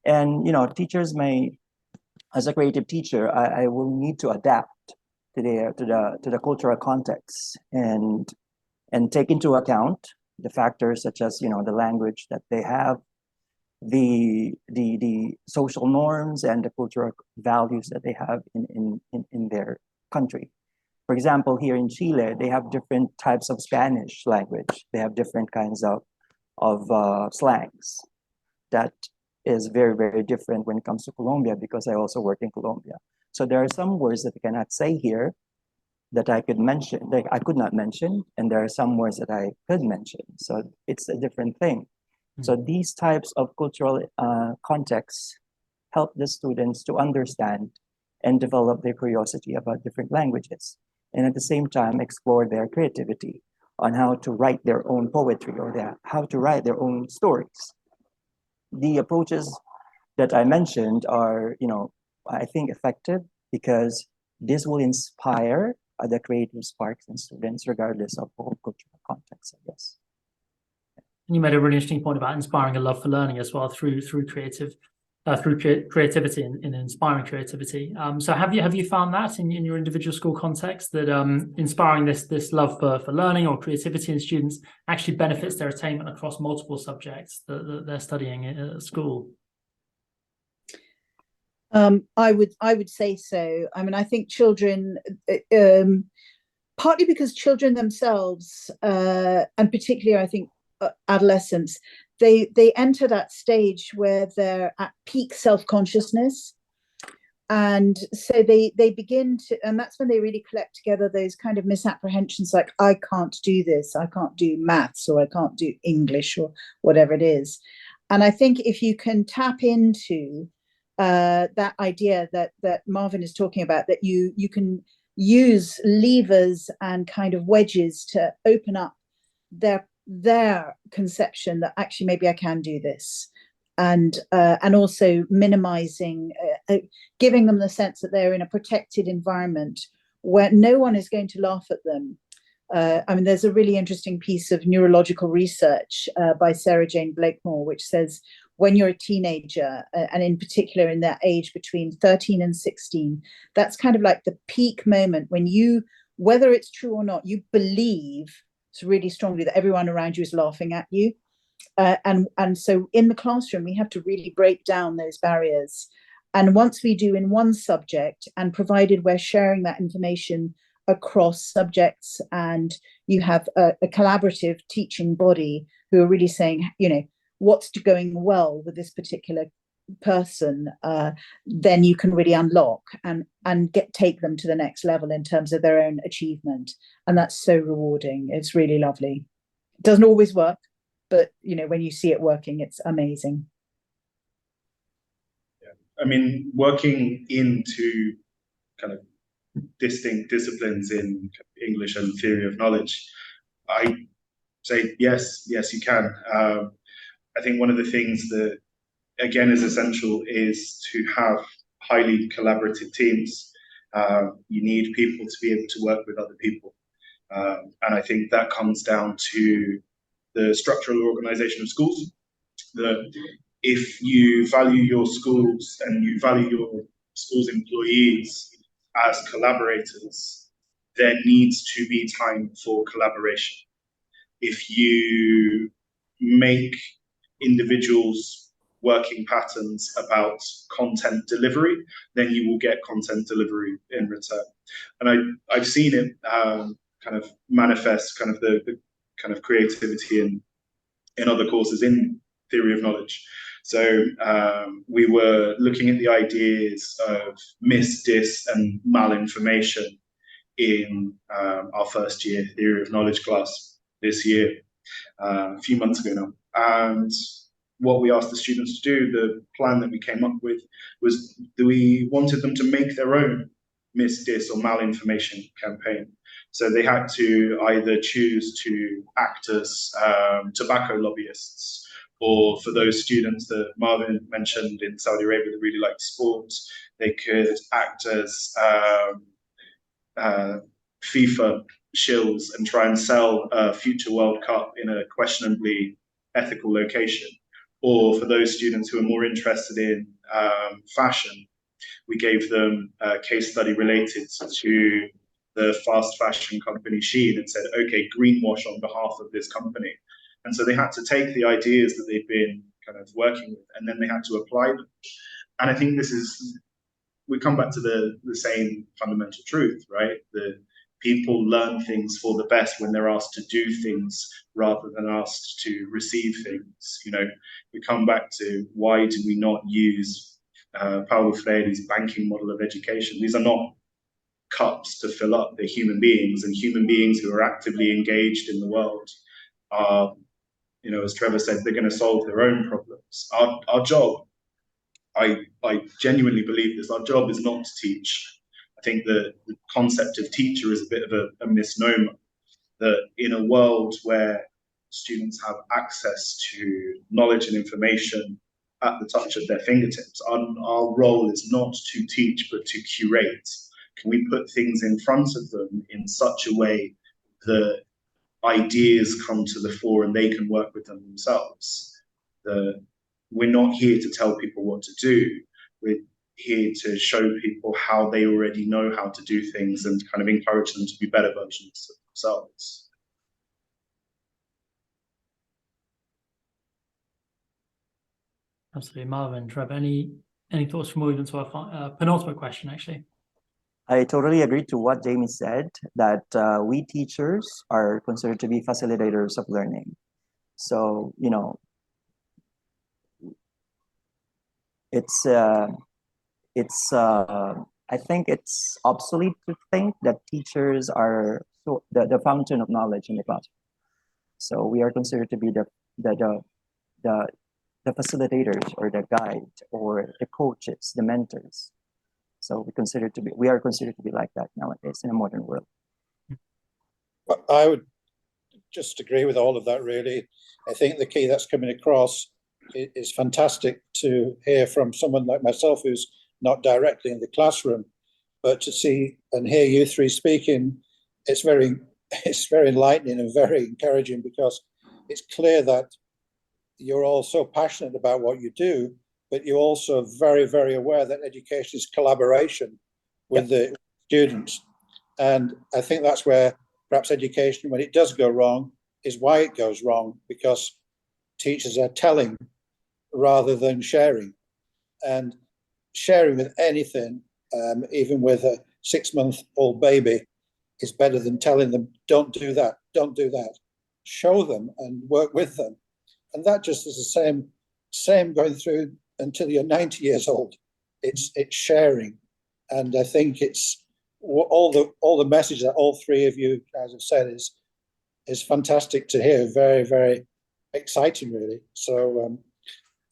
S3: And teachers may, as a creative teacher, I will need to adapt to the cultural context and take into account the factors such as the language that they have, the social norms and the cultural values that they have in their country. For example, here in Chile, they have different types of Spanish language. They have different kinds of of slangs that is very, very different when it comes to Colombia, because I also work in Colombia. So there are some words that I cannot say here that I could mention, that I could not mention, and there are some words that I could mention. So it's a different thing. So these types of cultural contexts help the students to understand and develop their curiosity about different languages, and at the same time explore their creativity on how to write their own poetry or how to write their own stories. The approaches that I mentioned are, I think effective because this will inspire the creative sparks in students regardless of all cultural context, I guess.
S1: And you made a really interesting point about inspiring a love for learning as well through creativity and inspiring creativity. So have you found that in your individual school context, that inspiring this love for learning or creativity in students actually benefits their attainment across multiple subjects that they're studying at school?
S4: I would say so. I mean, I think children, partly because children themselves, and particularly I think adolescents, they enter that stage where they're at peak self-consciousness, and so they begin to, and that's when they really collect together those kind of misapprehensions, like I can't do this, I can't do maths, or I can't do English, or whatever it is. And I think if you can tap into that idea that Marvin is talking about, that you can use levers and kind of wedges to open up their conception that actually maybe I can do this, and also minimizing, giving them the sense that they're in a protected environment where no one is going to laugh at them. I mean, there's a really interesting piece of neurological research by Sarah Jane Blakemore, which says when you're a teenager, and in particular in that age between 13 and 16, that's kind of like the peak moment when you, whether it's true or not, you believe really strongly that everyone around you is laughing at you. And so in the classroom, we have to really break down those barriers. And once we do in one subject, and provided we're sharing that information across subjects, and you have a collaborative teaching body who are really saying, what's going well with this particular person, then you can really unlock and take them to the next level in terms of their own achievement. And that's so rewarding. It's really lovely. It doesn't always work, but when you see it working, it's amazing.
S2: I mean, working into kind of distinct disciplines in English and theory of knowledge, I say yes, you can. I think one of the things that, again, is essential is to have highly collaborative teams. You need people to be able to work with other people. And I think that comes down to the structural organization of schools. That if you value your schools and you value your school's employees as collaborators, there needs to be time for collaboration. If you make individuals' working patterns about content delivery, then you will get content delivery in return. And I've seen it kind of manifest kind of the kind of creativity in other courses in theory of knowledge. So we were looking at the ideas of mis, dis, and malinformation in our first year theory of knowledge class this year, a few months ago now. And what we asked the students to do, the plan that we came up with, was that we wanted them to make their own mis, dis, or malinformation campaign. So they had to either choose to act as tobacco lobbyists, or for those students that Marvin mentioned in Saudi Arabia that really like sports, they could act as FIFA shills and try and sell a future World Cup in a questionably ethical location. Or for those students who are more interested in fashion, we gave them a case study related to the fast fashion company Shein and said, okay, greenwash on behalf of this company. And so they had to take the ideas that they've been kind of working with, and then they had to apply them. And I think we come back to the same fundamental truth, right? The people learn things for the best when they're asked to do things rather than asked to receive things. You know, we come back to, why do we not use Paulo Freire's banking model of education? These are not cups to fill up, they're human beings, and human beings who are actively engaged in the world are, you know, as Trevor said, they're going to solve their own problems. Our job, I genuinely believe this, our job is not to teach. I think the concept of teacher is a bit of a misnomer, that in a world where students have access to knowledge and information at the touch of their fingertips, our role is not to teach, but to curate. Can we put things in front of them in such a way that ideas come to the fore and they can work with them themselves? We're not here to tell people what to do. We're here to show people how they already know how to do things and kind of encourage them to be better versions of themselves.
S1: Absolutely. Marvin, Trevor, any thoughts from moving to our penultimate question, actually?
S3: I totally agree to what Jamie said, that we teachers are considered to be facilitators of learning. So, you know, I think it's obsolete to think that teachers are the fountain of knowledge in the classroom. So we are considered to be the facilitators, or the guide, or the coaches, the mentors. So we are considered to be like that nowadays in a modern world.
S5: I would just agree with all of that, really. I think the key that's coming across is fantastic to hear from someone like myself who's not directly in the classroom, but to see and hear you three speaking, it's very enlightening and very encouraging, because it's clear that you're all so passionate about what you do, but you're also very, very aware that education is collaboration with the students. And I think that's where perhaps education, when it does go wrong, is why it goes wrong, because teachers are telling rather than sharing. And sharing with anything, even with a 6-month-old baby, is better than telling them, don't do that, don't do that. Show them and work with them. And that just is the same going through until you're 90 years old. It's sharing. And I think it's all the message that all three of you guys have said is fantastic to hear. Very, very exciting, really. So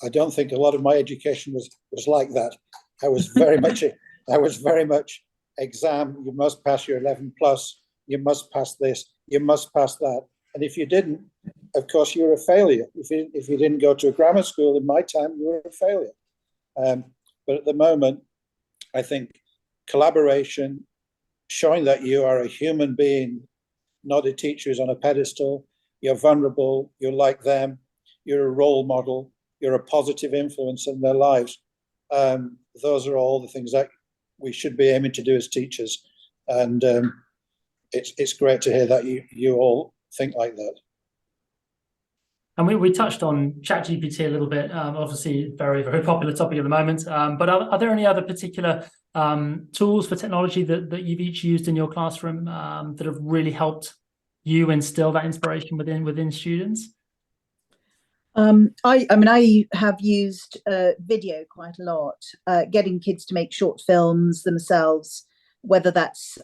S5: I don't think a lot of my education was like that. I was very much exam. You must pass your 11 plus. You must pass this. You must pass that. And if you didn't, of course, you're a failure. If you didn't go to a grammar school in my time, you were a failure. But at the moment, I think collaboration, showing that you are a human being, not a teacher who's on a pedestal, you're vulnerable, you're like them, you're a role model, you're a positive influence in their lives. Those are all the things that we should be aiming to do as teachers. And it's great to hear that you all think like that.
S1: And we touched on ChatGPT a little bit, obviously very, very popular topic at the moment. But are there any other particular tools for technology that you've each used in your classroom that have really helped you instill that inspiration within students?
S4: I mean, I have used video quite a lot, getting kids to make short films themselves, whether that's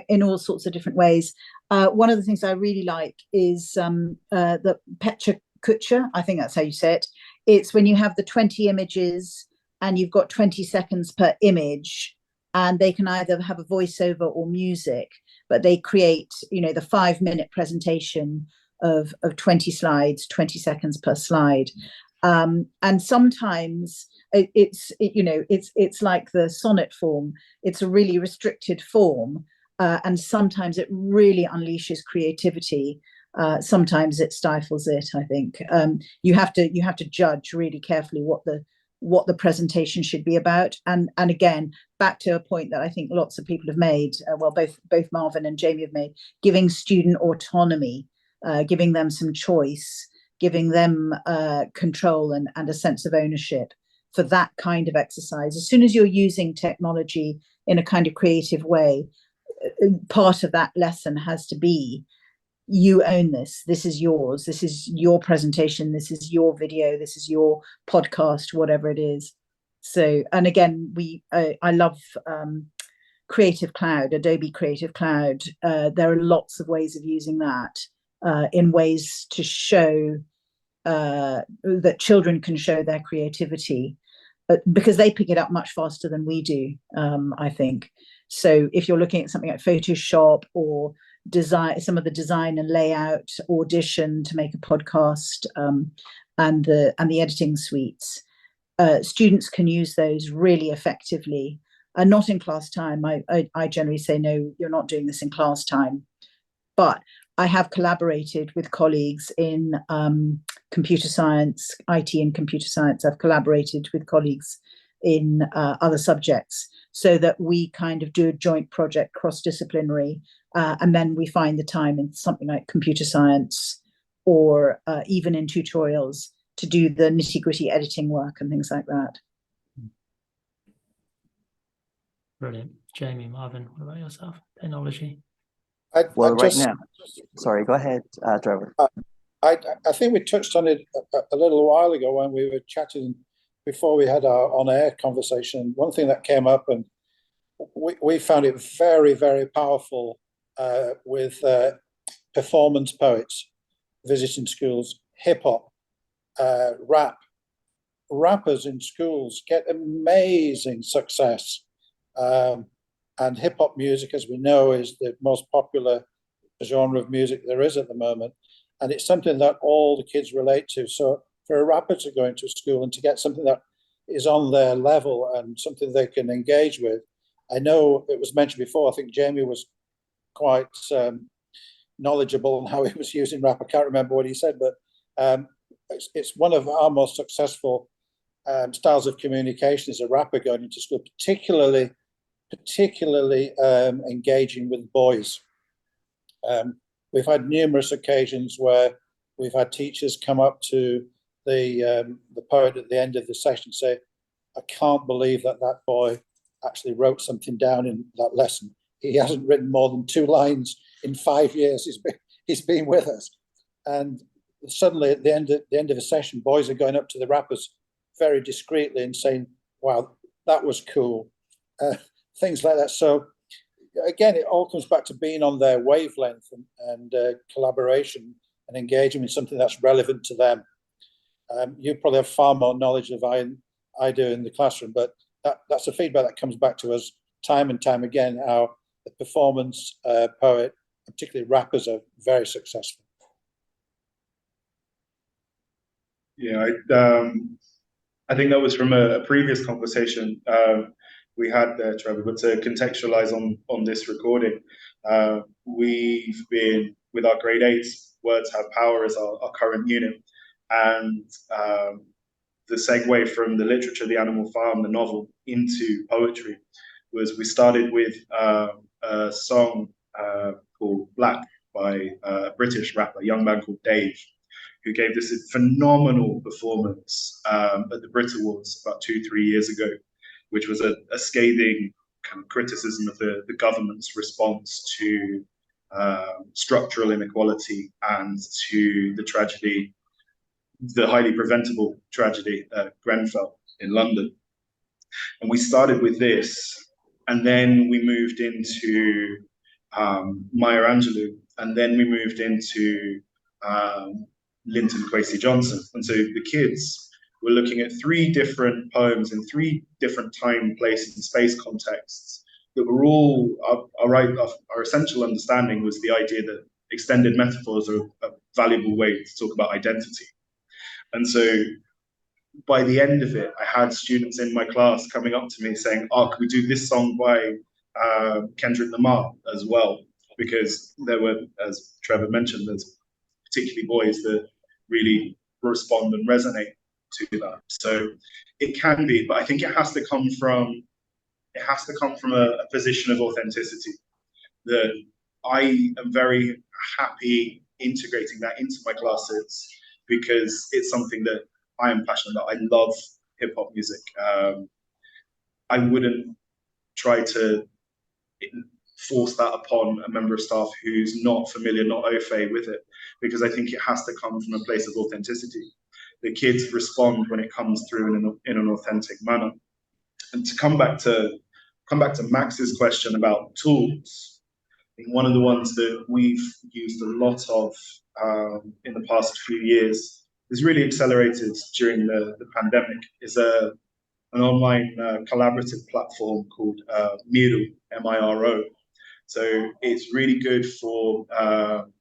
S4: in all sorts of different ways. One of the things I really like is the Pecha Kucha, I think that's how you say it. It's when you have the 20 images and you've got 20 seconds per image, and they can either have a voiceover or music, but they create, you know, the 5-minute presentation of 20 slides, 20 seconds per slide. And sometimes it's like the sonnet form. It's a really restricted form. And sometimes it really unleashes creativity. Sometimes it stifles it, I think. You have to judge really carefully what the presentation should be about. And again, back to a point that I think lots of people have made, both Marvin and Jamie have made, giving student autonomy, giving them some choice, giving them control and a sense of ownership for that kind of exercise. As soon as you're using technology in a kind of creative way, part of that lesson has to be, you own this. This is yours. This is your presentation. This is your video. This is your podcast, whatever it is. So, and again, I love Creative Cloud, Adobe Creative Cloud. There are lots of ways of using that in ways to show that children can show their creativity, because they pick it up much faster than we do, I think. So if you're looking at something like Photoshop or design, some of the design and layout, Audition to make a podcast, and the editing suites, students can use those really effectively, and not in class time. I generally say, no, you're not doing this in class time. But I have collaborated with colleagues in computer science, IT and computer science. I've collaborated with colleagues in other subjects, so that we kind of do a joint project, cross-disciplinary, and then we find the time in something like computer science, or even in tutorials, to do the nitty-gritty editing work and things like that.
S1: Brilliant. Jamie, Marvin, what about yourself? Technology?
S3: Right now, sorry, go ahead, Trevor.
S5: I think we touched on it a little while ago when we were chatting before we had our on-air conversation. One thing that came up, and we found it very, very powerful with performance poets visiting schools, hip-hop, rap. Rappers in schools get amazing success. And hip-hop music, as we know, is the most popular genre of music there is at the moment. And it's something that all the kids relate to. So for a rapper to go into school and to get something that is on their level and something they can engage with. I know it was mentioned before, I think Jamie was quite knowledgeable on how he was using rap. I can't remember what he said, but it's one of our most successful styles of communication as a rapper going into school, particularly engaging with boys. We've had numerous occasions where we've had teachers come up to the poet at the end of the session and say, I can't believe that boy actually wrote something down in that lesson. He hasn't written more than 2 lines in 5 years he's been with us. And suddenly at the end of a session, boys are going up to the rappers very discreetly and saying, wow, that was cool. Things like that. So again, it all comes back to being on their wavelength and collaboration and engaging with something that's relevant to them. You probably have far more knowledge than I do in the classroom, but that's the feedback that comes back to us time and time again, how the performance poet, particularly rappers, are very successful.
S2: Yeah, I think that was from a previous conversation we had there, Trevor, but to contextualize on this recording, we've been, with our grade 8s, Words Have Power as our current unit, and the segue from the literature, the Animal Farm, the novel, into poetry was we started with a song called Black by a British rapper, a young man called Dave, who gave this phenomenal performance at the Brit Awards about 2-3 years ago, which was a scathing kind of criticism of the government's response to structural inequality and to the tragedy, the highly preventable tragedy at Grenfell in London. And we started with this, and then we moved into Maya Angelou, and then we moved into Linton Kwesi Johnson. And so the kids were looking at 3 different poems in 3 different time, place, and space contexts that were all, our essential understanding was the idea that extended metaphors are a valuable way to talk about identity. And so by the end of it, I had students in my class coming up to me saying, oh, can we do this song by Kendrick Lamar as well? Because there were, as Trevor mentioned, there's particularly boys that really respond and resonate to that. So it can be, but I think it has to come from a position of authenticity, that I am very happy integrating that into my classes because it's something that I am passionate about. I love hip hop music. I wouldn't try to force that upon a member of staff who's not familiar, not au fait with it, because I think it has to come from a place of authenticity. The kids respond when it comes through in an authentic manner. And to come back to Max's question about tools, I think one of the ones that we've used a lot of in the past few years is really accelerated during the pandemic is an online collaborative platform called Miro, M-I-R-O. So it's really good for kind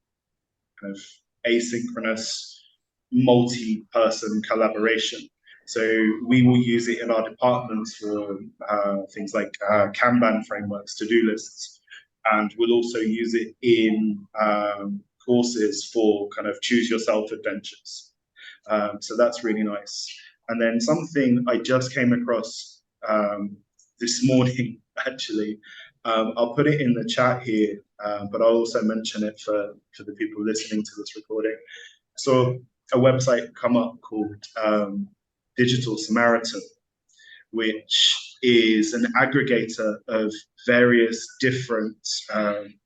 S2: of asynchronous, multi-person collaboration. So we will use it in our departments for things like Kanban frameworks, to-do lists, and we'll also use it in courses for kind of choose-yourself adventures. So that's really nice. And then something I just came across this morning, actually, I'll put it in the chat here, but I'll also mention it for the people listening to this recording. So a website come up called Digital Samaritan, which is an aggregator of various different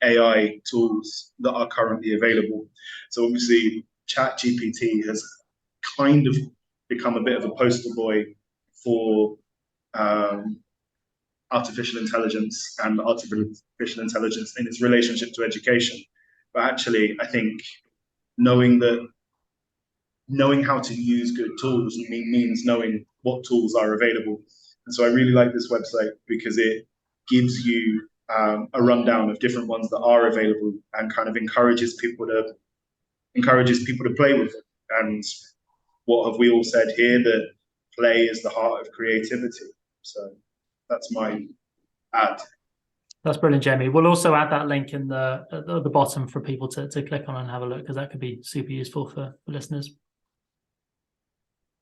S2: AI tools that are currently available. So obviously ChatGPT has kind of become a bit of a poster boy for artificial intelligence and artificial intelligence in its relationship to education. But actually, I think knowing how to use good tools means knowing what tools are available. And so I really like this website because it gives you a rundown of different ones that are available and kind of encourages people to play with it. And what have we all said here? That play is the heart of creativity. So that's my add.
S1: That's brilliant, Jamie. We'll also add that link in the at the bottom for people to click on and have a look, because that could be super useful for listeners.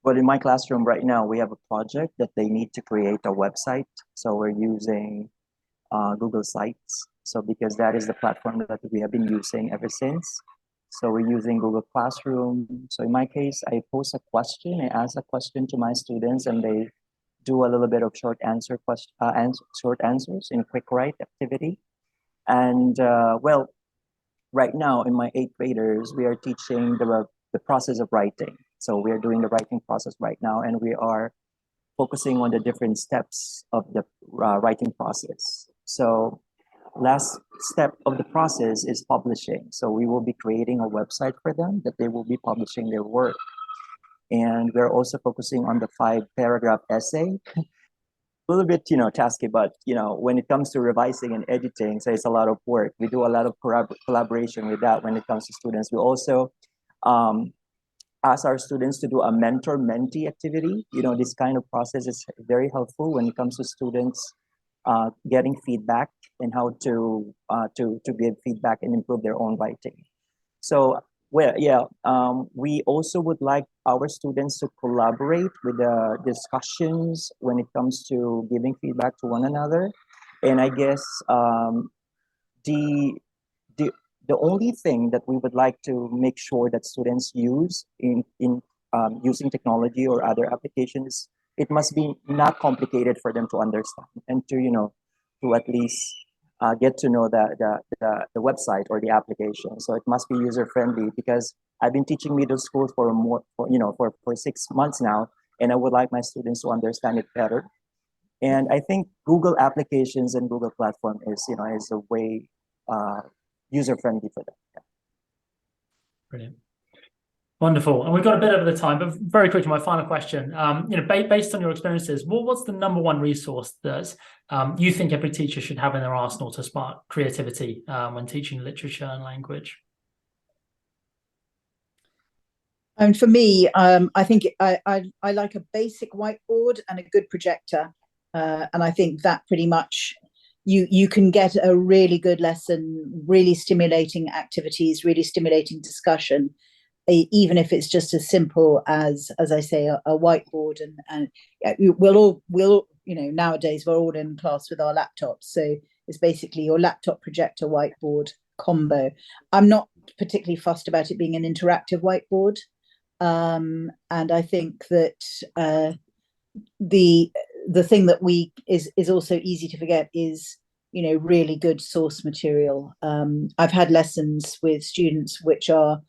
S3: But in my classroom right now, we have a project that they need to create a website. So we're using Google Sites. So because that is the platform that we have been using ever since. So we're using Google Classroom. So in my case, I pose a question. I ask a question to my students, and they do a little bit of short answers in quick write activity. And well, right now in my 8th graders, we are teaching the process of writing. So we are doing the writing process right now, and we are focusing on the different steps of the writing process. So last step of the process is publishing. So we will be creating a website for them that they will be publishing their work. And we're also focusing on the 5-paragraph essay. A little bit, tasky, but, when it comes to revising and editing, so it's a lot of work. We do a lot of collaboration with that when it comes to students. We also ask our students to do a mentor-mentee activity. This kind of process is very helpful when it comes to students getting feedback and how to give feedback and improve their own writing. So, well, yeah, we also would like our students to collaborate with the discussions when it comes to giving feedback to one another. And I guess the only thing that we would like to make sure that students use in using technology or other applications, it must be not complicated for them to understand and to at least get to know the website or the application. So it must be user friendly, because I've been teaching middle school for 6 months now, and I would like my students to understand it better. And I think Google applications and Google platform is a way user friendly for them. Yeah.
S1: Brilliant. Wonderful. And we've got a bit over the time, but very quickly, my final question, based on your experiences, what's the #1 resource that you think every teacher should have in their arsenal to spark creativity when teaching literature and language?
S4: And for me, I think I like a basic whiteboard and a good projector. And I think that pretty much you can get a really good lesson, really stimulating activities, really stimulating discussion, even if it's just as simple as I say, a whiteboard. And we'll nowadays we're all in class with our laptops, so it's basically your laptop projector whiteboard combo. I'm not particularly fussed about it being an interactive whiteboard, and I think that the thing that is also easy to forget is really good source material. I've had lessons with students which are,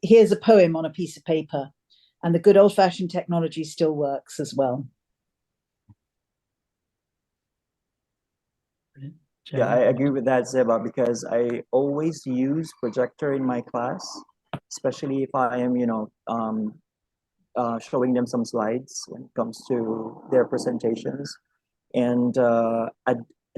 S4: here's a poem on a piece of paper, and the good old-fashioned technology still works as well.
S3: Yeah, I agree with that, Zeba, because I always use projector in my class, especially if I am, showing them some slides when it comes to their presentations. And a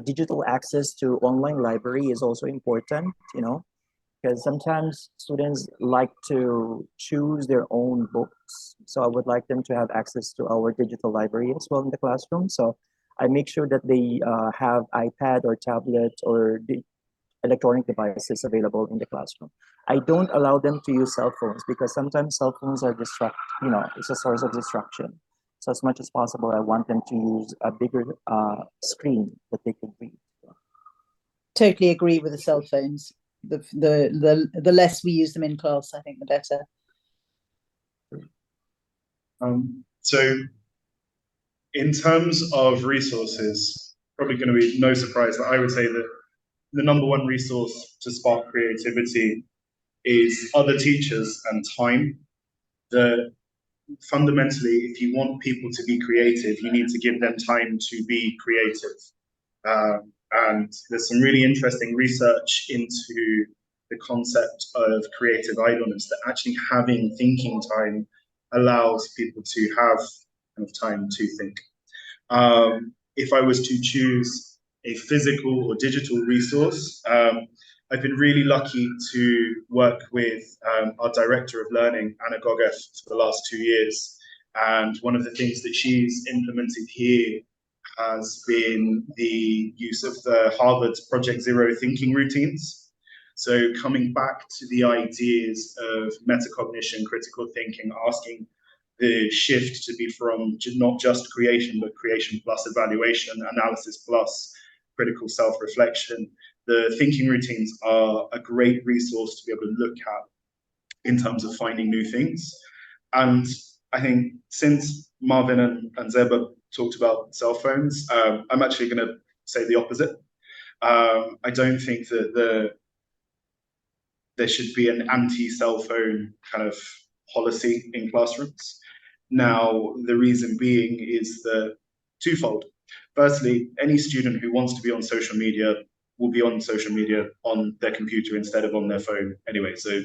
S3: digital access to online library is also important, because sometimes students like to choose their own books. So I would like them to have access to our digital library as well in the classroom. So I make sure that they have iPad or tablet or electronic devices available in the classroom. I don't allow them to use cell phones because sometimes cell phones are it's a source of distraction. So as much as possible, I want them to use a bigger screen that they can read.
S4: Totally agree with the cell phones. The less we use them in class, I think the better.
S2: So in terms of resources, probably going to be no surprise that I would say that the number one resource to spark creativity is other teachers and time. Fundamentally, if you want people to be creative, you need to give them time to be creative. And there's some really interesting research into the concept of creative idleness, that actually having thinking time allows people to have kind of time to think. If I was to choose a physical or digital resource, I've been really lucky to work with our Director of Learning, Anna Gogeth, for the last 2 years. And one of the things that she's implemented here has been the use of the Harvard's Project Zero thinking routines. So coming back to the ideas of metacognition, critical thinking, asking the shift to be from not just creation, but creation plus evaluation, analysis plus critical self-reflection. The thinking routines are a great resource to be able to look at in terms of finding new things. And I think since Marvin and Zeba talked about cell phones, I'm actually going to say the opposite. I don't think that there should be an anti-cell phone kind of policy in classrooms. Now, the reason being is that twofold. Firstly, any student who wants to be on social media will be on social media on their computer instead of on their phone anyway. So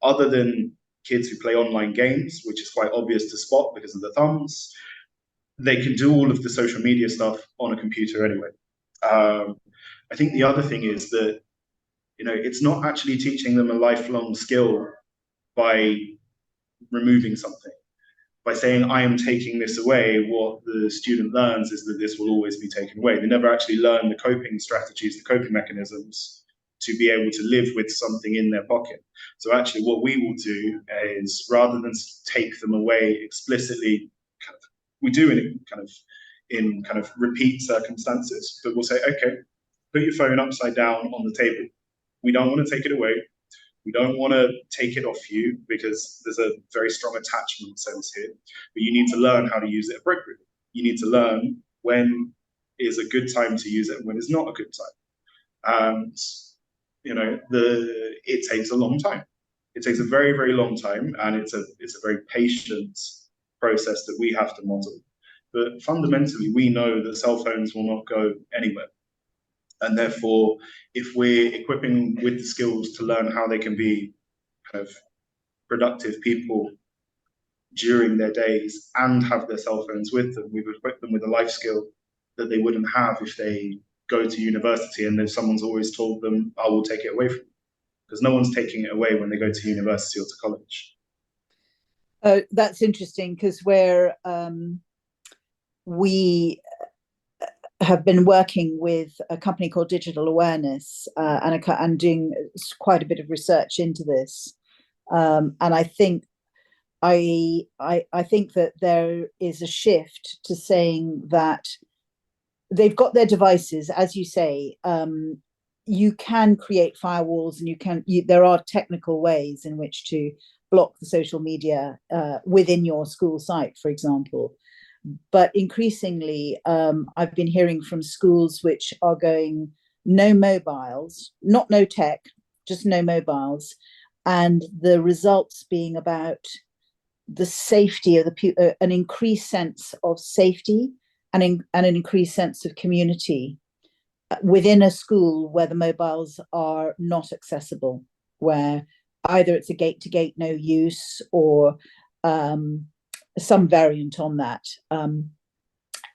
S2: other than kids who play online games, which is quite obvious to spot because of the thumbs, they can do all of the social media stuff on a computer anyway. I think the other thing is that, it's not actually teaching them a lifelong skill by removing something. By saying, I am taking this away, what the student learns is that this will always be taken away. They never actually learn the coping strategies, the coping mechanisms to be able to live with something in their pocket. So actually what we will do is, rather than take them away explicitly, we do in kind of repeat circumstances, but we'll say, okay, put your phone upside down on the table. We don't want to take it away. We don't want to take it off you because there's a very strong attachment sense here, but you need to learn how to use it appropriately. You need to learn when is a good time to use it and when is not a good time. And, it takes a long time. It takes a very, very long time, and it's a very patient process that we have to model. But fundamentally, we know that cell phones will not go anywhere. And therefore, if we're equipping with the skills to learn how they can be kind of productive people during their days and have their cell phones with them, we've equipped them with a life skill that they wouldn't have if they go to university and if someone's always told them, I will take it away from you. Because no one's taking it away when they go to university or to college.
S4: That's interesting, because we have been working with a company called Digital Awareness and doing quite a bit of research into this. And I think that there is a shift to saying that they've got their devices, as you say. You can create firewalls, and there are technical ways in which to block the social media within your school site, for example. But increasingly, I've been hearing from schools which are going no mobiles, not no tech, just no mobiles, and the results being about the safety of the an increased sense of safety and an increased sense of community within a school where the mobiles are not accessible, where either it's a gate-to-gate no use or some variant on that.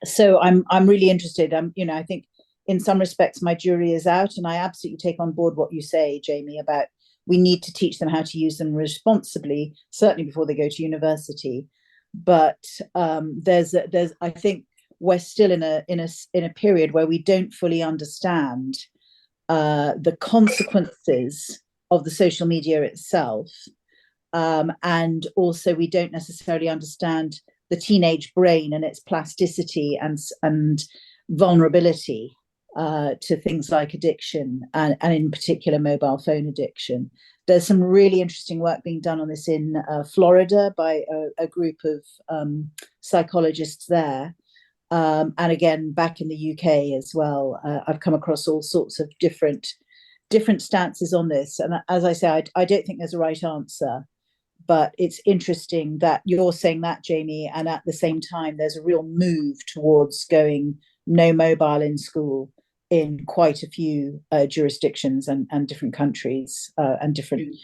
S4: So I'm really interested. I think in some respects my jury is out, and I absolutely take on board what you say, Jamie, about we need to teach them how to use them responsibly, certainly before they go to university. But there's I think we're still in a period where we don't fully understand the consequences of the social media itself, and also we don't necessarily understand the teenage brain and its plasticity and vulnerability to things like addiction, and in particular mobile phone addiction. There's some really interesting work being done on this in Florida by a group of psychologists there. And again, back in the UK as well, I've come across all sorts of different stances on this. And as I say, I don't think there's a right answer, but it's interesting that you're saying that, Jamie, and at the same time, there's a real move towards going no mobile in school in quite a few jurisdictions and different countries and different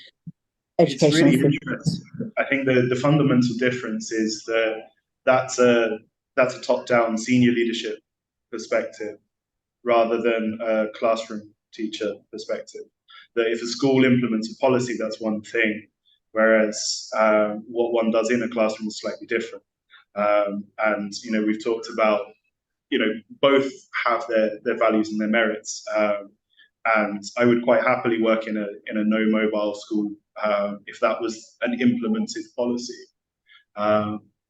S4: educational
S2: systems. It's really interesting. I think the fundamental difference is that that's a top-down senior leadership perspective rather than a classroom teacher perspective. That if a school implements a policy, that's one thing, whereas what one does in a classroom is slightly different. And we've talked about both have their values and their merits. And I would quite happily work in a no mobile school if that was an implemented policy.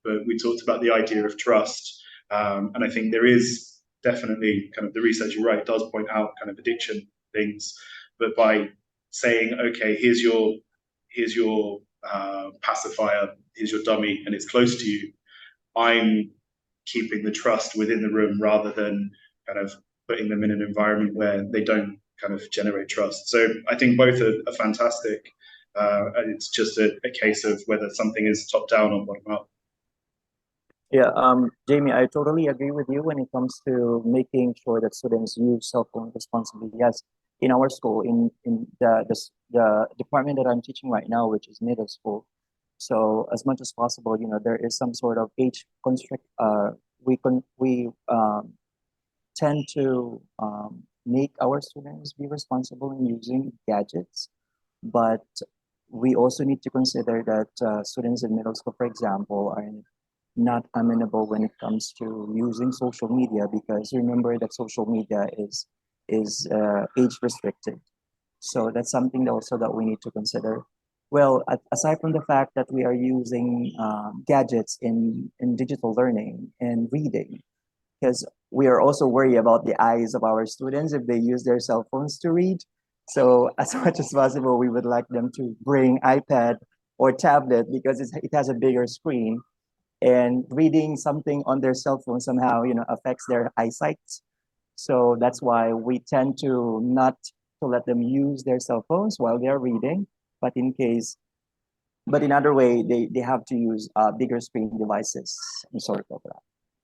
S2: But we talked about the idea of trust, and I think there is definitely kind of the research, you're right, does point out kind of addiction things, but by saying, okay, here's your pacifier, here's your dummy, and it's close to you, I'm keeping the trust within the room rather than kind of putting them in an environment where they don't kind of generate trust. So I think both are fantastic. And it's just a case of whether something is top down or bottom up.
S3: Yeah, Jamie, I totally agree with you when it comes to making sure that students use cell phone responsibly. Yes, in our school, in the department that I'm teaching right now, which is middle school. So as much as possible, there is some sort of age constrict. We tend to make our students be responsible in using gadgets, but we also need to consider that students in middle school, for example, are not amenable when it comes to using social media, because remember that social media is age restricted. So that's something also that we need to consider. Well, aside from the fact that we are using gadgets in digital learning and reading, because we are also worried about the eyes of our students if they use their cell phones to read. So as much as possible, we would like them to bring iPad or tablet because it has a bigger screen, and reading something on their cell phone somehow, affects their eyesight. So that's why we tend to not to let them use their cell phones while they're reading, but in other way, they have to use bigger screen devices and sort of that.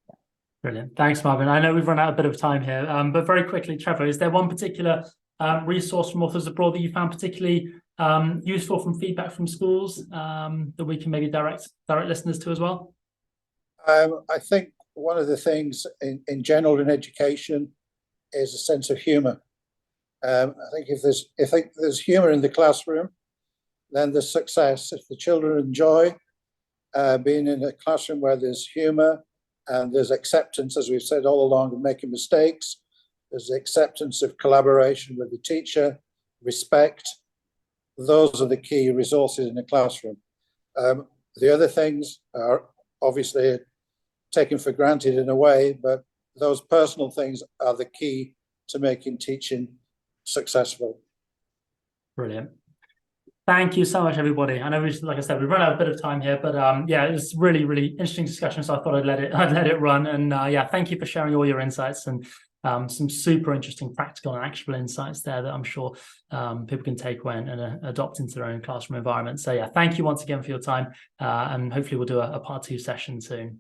S3: Yeah.
S1: Brilliant. Thanks, Marvin. I know we've run out a bit of time here, but very quickly, Trevor, is there one particular resource from authors abroad that you found particularly useful from feedback from schools that we can maybe direct listeners to as well?
S5: I think one of the things in general in education is a sense of humour. I think if there's humour in the classroom, then there's success. If the children enjoy being in a classroom where there's humour and there's acceptance, as we've said all along, of making mistakes, there's the acceptance of collaboration with the teacher, respect. Those are the key resources in the classroom. The other things are obviously taken for granted in a way, but those personal things are the key to making teaching successful.
S1: Brilliant. Thank you so much, everybody. I know, like I said, we've run out a bit of time here, but yeah, it was really, really interesting discussion. So I thought I'd let it run. And yeah, thank you for sharing all your insights and some super interesting practical and actionable insights there that I'm sure people can take away and adopt into their own classroom environment. So yeah, thank you once again for your time, and hopefully we'll do a part 2 session soon.